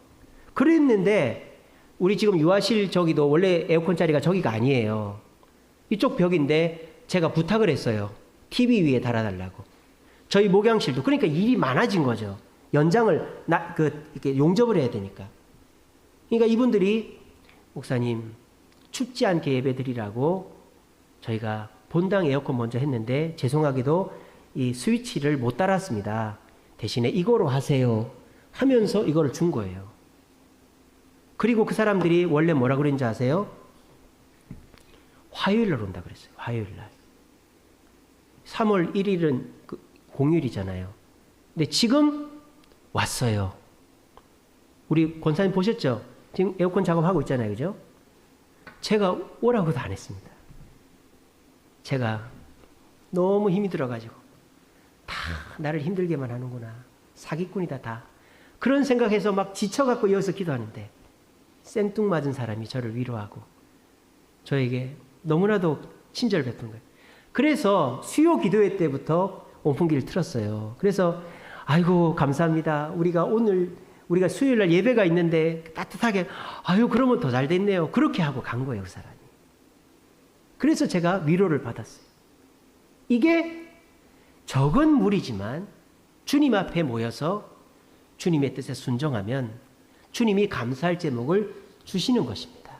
그랬는데 우리 지금 유아실 저기도 원래 에어컨 자리가 저기가 아니에요. 이쪽 벽인데 제가 부탁을 했어요. TV 위에 달아달라고. 저희 목양실도. 그러니까 일이 많아진 거죠. 연장을 이렇게 용접을 해야 되니까. 그러니까 이분들이 목사님 춥지 않게 예배드리라고 저희가 본당 에어컨 먼저 했는데 죄송하게도 이 스위치를 못 달았습니다. 대신에 이거로 하세요 하면서 이거를 준 거예요. 그리고 그 사람들이 원래 뭐라 그랬는지 아세요? 화요일 날 온다 그랬어요. 화요일 날. 3월 1일은 공휴일이잖아요. 근데 지금 왔어요. 우리 권사님 보셨죠? 지금 에어컨 작업하고 있잖아요. 그죠? 제가 오라고도 안 했습니다. 제가 너무 힘이 들어가지고 다 나를 힘들게만 하는구나. 사기꾼이다 다. 그런 생각해서 막 지쳐갖고 여기서 기도하는데 생뚱맞은 사람이 저를 위로하고 저에게 너무나도 친절 베푼 거예요. 그래서 수요 기도회 때부터 온풍기를 틀었어요. 그래서 아이고 감사합니다. 우리가 수요일 날 예배가 있는데 따뜻하게 아유 그러면 더 잘 됐네요. 그렇게 하고 간 거예요. 그 사람이. 그래서 제가 위로를 받았어요. 이게 적은 무리지만 주님 앞에 모여서 주님의 뜻에 순종하면 주님이 감사할 제목을 주시는 것입니다.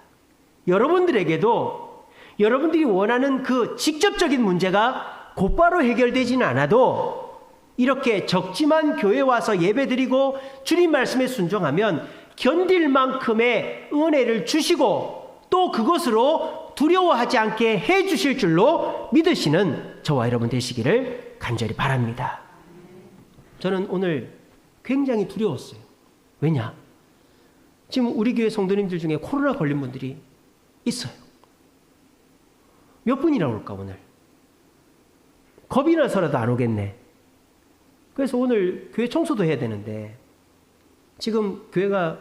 여러분들에게도 여러분들이 원하는 그 직접적인 문제가 곧바로 해결되지는 않아도 이렇게 적지만 교회 와서 예배드리고 주님 말씀에 순종하면 견딜 만큼의 은혜를 주시고 또 그것으로 두려워하지 않게 해 주실 줄로 믿으시는 저와 여러분 되시기를 간절히 바랍니다. 저는 오늘 굉장히 두려웠어요. 왜냐? 지금 우리 교회 성도님들 중에 코로나 걸린 분들이 있어요. 몇 분이나 올까 오늘? 겁이 나서라도 안 오겠네. 그래서 오늘 교회 청소도 해야 되는데 지금 교회가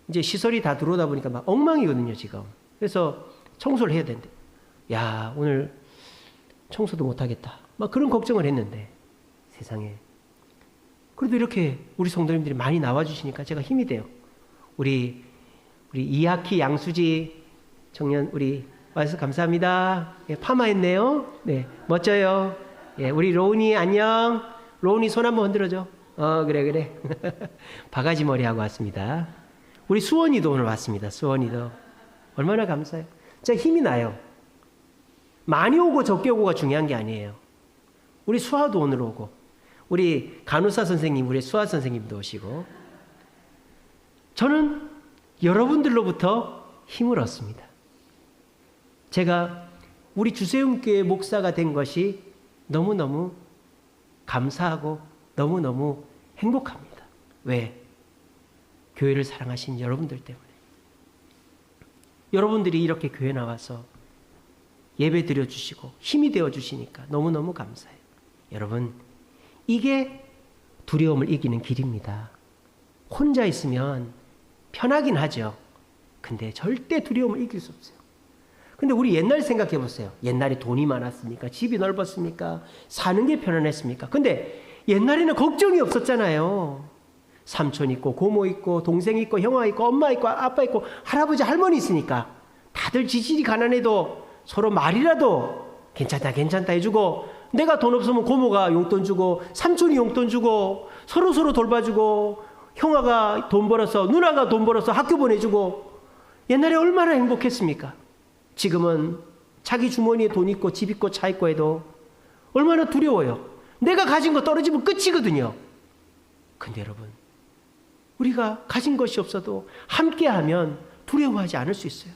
이제 시설이 다 들어오다 보니까 막 엉망이거든요 지금. 그래서 청소를 해야 되는데 야 오늘 청소도 못하겠다 막 그런 걱정을 했는데 세상에 그래도 이렇게 우리 성도님들이 많이 나와주시니까 제가 힘이 돼요. 우리 이하키 양수지 청년 우리 와주셔서 감사합니다. 예, 파마했네요. 네 멋져요. 예, 우리 로운이 안녕. 로운이 손 한번 흔들어줘. 그래. 바가지 머리 하고 왔습니다. 우리 수원이도 오늘 왔습니다. 수원이도. 얼마나 감사해요. 진짜 힘이 나요. 많이 오고 적게 오고가 중요한 게 아니에요. 우리 수아도 오늘 오고, 우리 간호사 선생님, 우리 수아 선생님도 오시고, 저는 여러분들로부터 힘을 얻습니다. 제가 우리 주세훈교회 목사가 된 것이 너무너무 감사하고 너무너무 행복합니다. 왜? 교회를 사랑하신 여러분들 때문에. 여러분들이 이렇게 교회 나와서 예배 드려주시고 힘이 되어주시니까 너무너무 감사해요. 여러분, 이게 두려움을 이기는 길입니다. 혼자 있으면 편하긴 하죠. 근데 절대 두려움을 이길 수 없어요. 근데 우리 옛날 생각해 보세요. 옛날에 돈이 많았습니까? 집이 넓었습니까? 사는 게 편안했습니까? 근데 옛날에는 걱정이 없었잖아요. 삼촌 있고 고모 있고 동생 있고 형아 있고 엄마 있고 아빠 있고 할아버지 할머니 있으니까 다들 지질이 가난해도 서로 말이라도 괜찮다 해주고 내가 돈 없으면 고모가 용돈 주고 삼촌이 용돈 주고 서로 돌봐주고 형아가 돈 벌어서 누나가 돈 벌어서 학교 보내주고 옛날에 얼마나 행복했습니까? 지금은 자기 주머니에 돈 있고 집 있고 차 있고 해도 얼마나 두려워요. 내가 가진 거 떨어지면 끝이거든요. 근데 여러분, 우리가 가진 것이 없어도 함께하면 두려워하지 않을 수 있어요.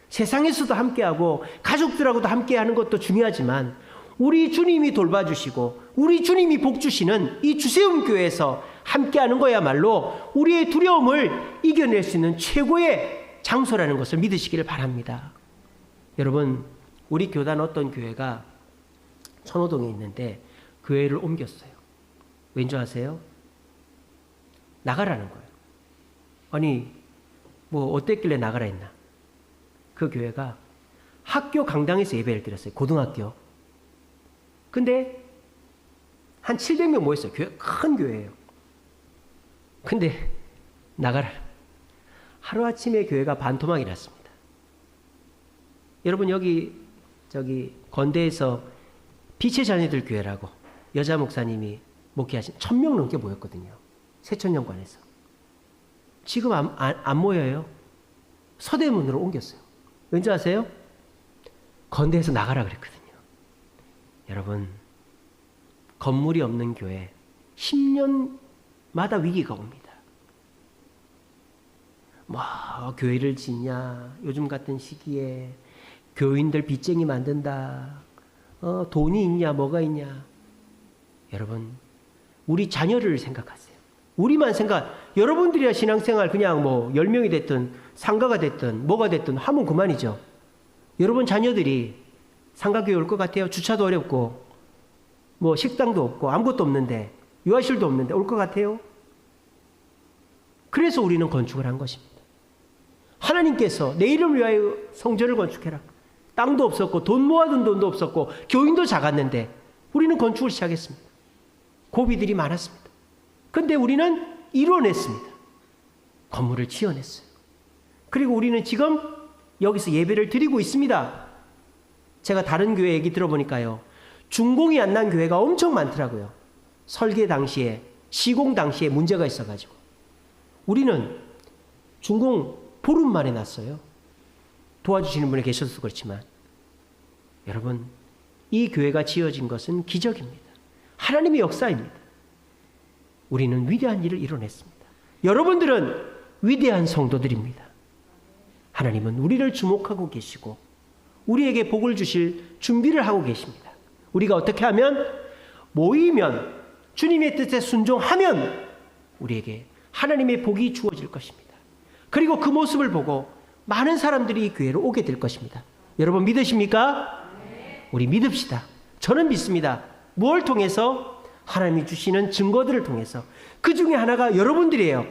세상에서도 함께하고 가족들하고도 함께하는 것도 중요하지만 우리 주님이 돌봐주시고 우리 주님이 복주시는 이 주세움교회에서 함께하는 거야말로 우리의 두려움을 이겨낼 수 있는 최고의 장소라는 것을 믿으시기를 바랍니다. 여러분, 우리 교단 어떤 교회가 천호동에 있는데 교회를 옮겼어요. 왠지 아세요? 나가라는 거예요. 아니 뭐 어땠길래 나가라 했나? 그 교회가 학교 강당에서 예배를 드렸어요. 고등학교. 근데 한 700명 모였어요. 교회, 큰 교회예요. 근데 나가라. 하루아침에 교회가 반토막이 났습니다. 여러분 저기 건대에서 빛의 자녀들 교회라고 여자 목사님이 목회하신 1000명 넘게 모였거든요. 세천년관에서. 지금 안 모여요. 서대문으로 옮겼어요. 왠지 아세요? 건대에서 나가라 그랬거든요. 여러분, 건물이 없는 교회 10년마다 위기가 옵니다. 뭐 교회를 짓냐, 요즘 같은 시기에 교인들 빚쟁이 만든다, 돈이 있냐 뭐가 있냐. 여러분, 우리 자녀를 생각하세요. 우리만 여러분들이야 신앙생활 그냥 뭐 10명이 됐든 상가가 됐든 뭐가 됐든 하면 그만이죠. 여러분 자녀들이 상가교회 올 것 같아요? 주차도 어렵고 뭐 식당도 없고 아무것도 없는데, 유아실도 없는데 올 것 같아요? 그래서 우리는 건축을 한 것입니다. 하나님께서 내 이름을 위하여 성전을 건축해라. 땅도 없었고 돈 모아둔 돈도 없었고 교인도 작았는데 우리는 건축을 시작했습니다. 고비들이 많았습니다. 근데 우리는 이뤄냈습니다. 건물을 지어냈어요. 그리고 우리는 지금 여기서 예배를 드리고 있습니다. 제가 다른 교회 얘기 들어보니까요, 준공이 안 난 교회가 엄청 많더라고요. 설계 당시에, 시공 당시에 문제가 있어가지고. 우리는 준공 보름 만에 났어요. 도와주시는 분이 계셔서 그렇지만. 여러분, 이 교회가 지어진 것은 기적입니다. 하나님의 역사입니다. 우리는 위대한 일을 이뤄냈습니다. 여러분들은 위대한 성도들입니다. 하나님은 우리를 주목하고 계시고 우리에게 복을 주실 준비를 하고 계십니다. 우리가 어떻게 하면, 모이면, 주님의 뜻에 순종하면 우리에게 하나님의 복이 주어질 것입니다. 그리고 그 모습을 보고 많은 사람들이 이 교회로 오게 될 것입니다. 여러분 믿으십니까? 우리 믿읍시다. 저는 믿습니다. 무엇을 통해서? 하나님이 주시는 증거들을 통해서. 그 중에 하나가 여러분들이에요.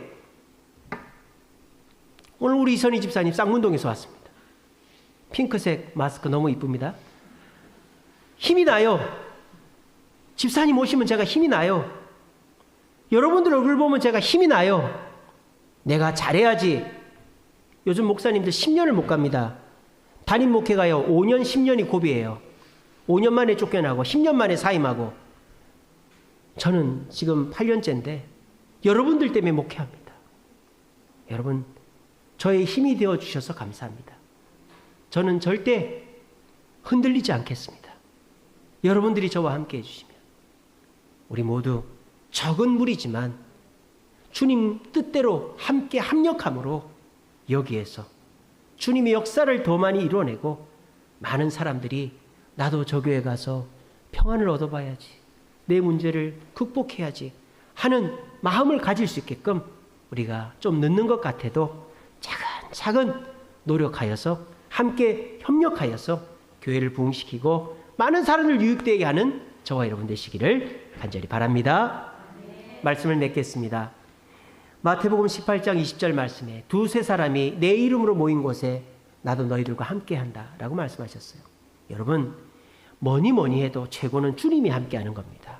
오늘 우리 이선희 집사님 쌍문동에서 왔습니다. 핑크색 마스크 너무 이쁩니다. 힘이 나요. 집사님 오시면 제가 힘이 나요. 여러분들 얼굴 보면 제가 힘이 나요. 내가 잘해야지. 요즘 목사님들 10년을 못 갑니다. 담임 목회가요 5년 10년이 고비예요. 5년 만에 쫓겨나고 10년 만에 사임하고. 저는 지금 8년째인데 여러분들 때문에 목회합니다. 여러분, 저의 힘이 되어 주셔서 감사합니다. 저는 절대 흔들리지 않겠습니다. 여러분들이 저와 함께 해주시면 우리 모두 적은 무리지만 주님 뜻대로 함께 합력함으로 여기에서 주님의 역사를 더 많이 이뤄내고 많은 사람들이 나도 저 교회 가서 평안을 얻어봐야지, 내 문제를 극복해야지 하는 마음을 가질 수 있게끔 우리가 좀 늦는 것 같아도 차근차근 노력하여서 함께 협력하여서 교회를 부흥시키고 많은 사람을 유익되게 하는 저와 여러분 되시기를 간절히 바랍니다. 말씀을 맺겠습니다. 마태복음 18장 20절 말씀에 두세 사람이 내 이름으로 모인 곳에 나도 너희들과 함께한다 라고 말씀하셨어요. 여러분, 뭐니 해도 최고는 주님이 함께하는 겁니다.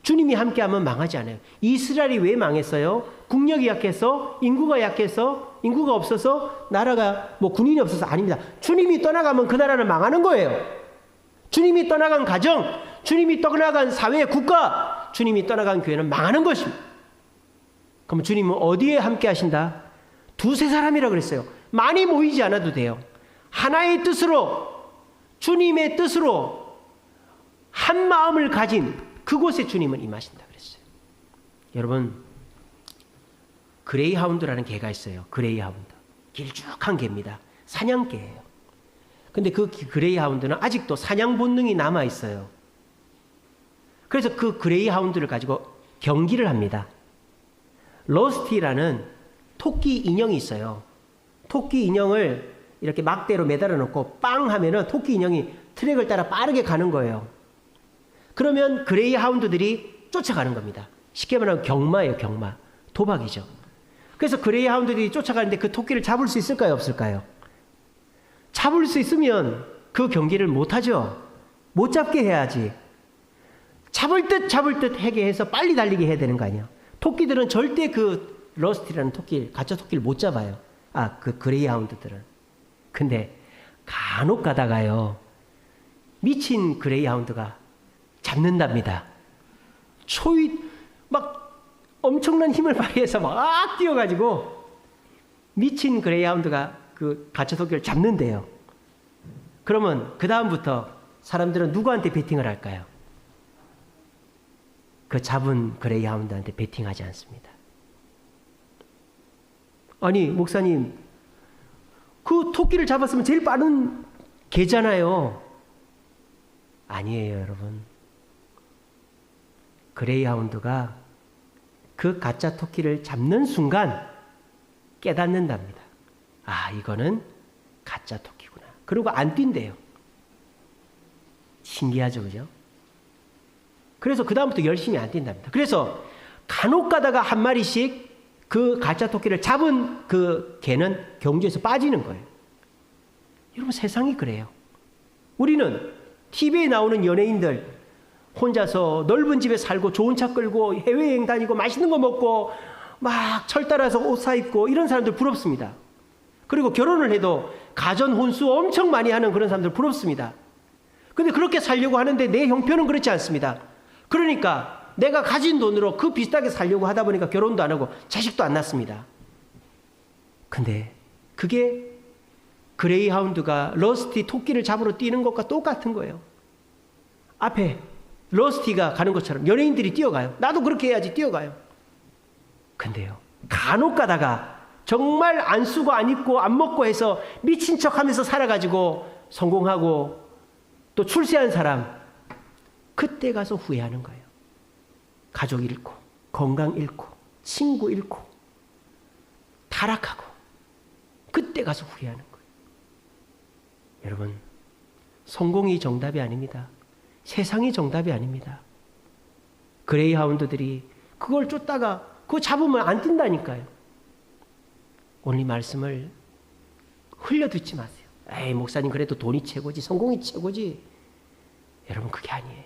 주님이 함께하면 망하지 않아요. 이스라엘이 왜 망했어요? 국력이 약해서, 인구가 약해서, 인구가 없어서, 나라가 뭐 군인이 없어서 아닙니다. 주님이 떠나가면 그 나라는 망하는 거예요. 주님이 떠나간 가정, 주님이 떠나간 사회, 국가, 주님이 떠나간 교회는 망하는 것입니다. 그럼 주님은 어디에 함께 하신다? 두세 사람이라 그랬어요. 많이 모이지 않아도 돼요. 하나의 뜻으로, 주님의 뜻으로 한 마음을 가진 그곳에 주님은 임하신다 그랬어요. 여러분, 그레이하운드라는 개가 있어요. 그레이하운드. 길쭉한 개입니다. 사냥개예요. 근데 그 그레이하운드는 아직도 사냥 본능이 남아 있어요. 그래서 그 그레이하운드를 가지고 경기를 합니다. 러스티라는 토끼 인형이 있어요. 토끼 인형을 이렇게 막대로 매달아 놓고 빵 하면은 토끼 인형이 트랙을 따라 빠르게 가는 거예요. 그러면 그레이하운드들이 쫓아가는 겁니다. 쉽게 말하면 경마예요, 경마. 도박이죠. 그래서 그레이하운드들이 쫓아가는데 그 토끼를 잡을 수 있을까요, 없을까요? 잡을 수 있으면 그 경기를 못하죠. 못 잡게 해야지. 잡을 듯 하게 해서 빨리 달리게 해야 되는 거 아니에요. 토끼들은 절대 그 러스티라는 토끼, 가짜 토끼를 못 잡아요. 그 그레이하운드들은. 근데 간혹 가다가요, 미친 그레이하운드가 잡는답니다. 막 엄청난 힘을 발휘해서 막 뛰어가지고 미친 그레이하운드가 그 가짜 토끼를 잡는데요. 그러면 그 다음부터 사람들은 누구한테 베팅을 할까요? 그 잡은 그레이하운드한테 베팅하지 않습니다. 아니, 목사님, 그 토끼를 잡았으면 제일 빠른 개잖아요. 아니에요, 여러분. 그레이하운드가 그 가짜 토끼를 잡는 순간 깨닫는답니다. 아, 이거는 가짜 토끼구나. 그리고 안 뛴대요. 신기하죠, 그죠? 그래서 그다음부터 열심히 안 뛴답니다. 그래서 간혹 가다가 한 마리씩 그 가짜 토끼를 잡은 그 개는 경주에서 빠지는 거예요. 여러분, 세상이 그래요. 우리는 TV에 나오는 연예인들 혼자서 넓은 집에 살고 좋은 차 끌고 해외여행 다니고 맛있는 거 먹고 막 철 따라서 옷 사 입고 이런 사람들 부럽습니다. 그리고 결혼을 해도 가전 혼수 엄청 많이 하는 그런 사람들 부럽습니다. 근데 그렇게 살려고 하는데 내 형편은 그렇지 않습니다. 그러니까 내가 가진 돈으로 그 비슷하게 살려고 하다 보니까 결혼도 안 하고 자식도 안 낳습니다. 근데 그게 그레이하운드가 러스티 토끼를 잡으러 뛰는 것과 똑같은 거예요. 앞에 러스티가 가는 것처럼 연예인들이 뛰어가요. 나도 그렇게 해야지 뛰어가요. 근데요, 간혹 가다가 정말 안 쓰고 안 입고 안 먹고 해서 미친 척하면서 살아가지고 성공하고 또 출세한 사람, 그때 가서 후회하는 거예요. 가족 잃고 건강 잃고 친구 잃고 타락하고 그때 가서 후회하는 거예요. 여러분, 성공이 정답이 아닙니다. 세상이 정답이 아닙니다. 그레이하운드들이 그걸 쫓다가 그거 잡으면 안 뛴다니까요. 오늘 이 말씀을 흘려듣지 마세요. 에이, 목사님 그래도 돈이 최고지, 성공이 최고지. 여러분, 그게 아니에요.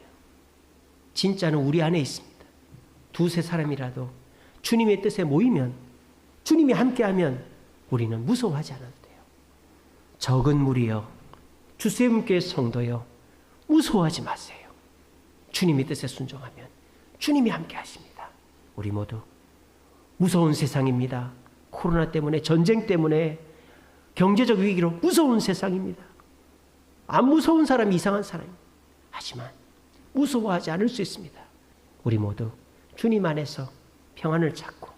진짜는 우리 안에 있습니다. 두세 사람이라도 주님의 뜻에 모이면, 주님이 함께하면 우리는 무서워하지 않아도 돼요. 적은 무리여, 주님께 성도여, 무서워하지 마세요. 주님의 뜻에 순종하면 주님이 함께 하십니다. 우리 모두 무서운 세상입니다. 코로나 때문에, 전쟁 때문에, 경제적 위기로 무서운 세상입니다. 안 무서운 사람이 이상한 사람입니다. 하지만 무서워하지 않을 수 있습니다. 우리 모두 주님 안에서 평안을 찾고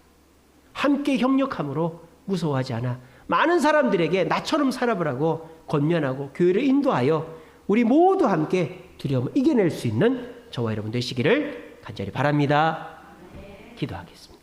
함께 협력함으로 무서워하지 않아 많은 사람들에게 나처럼 살아보라고 권면하고 교회를 인도하여 우리 모두 함께 두려움을 이겨낼 수 있는 저와 여러분 되시기를 간절히 바랍니다. 기도하겠습니다.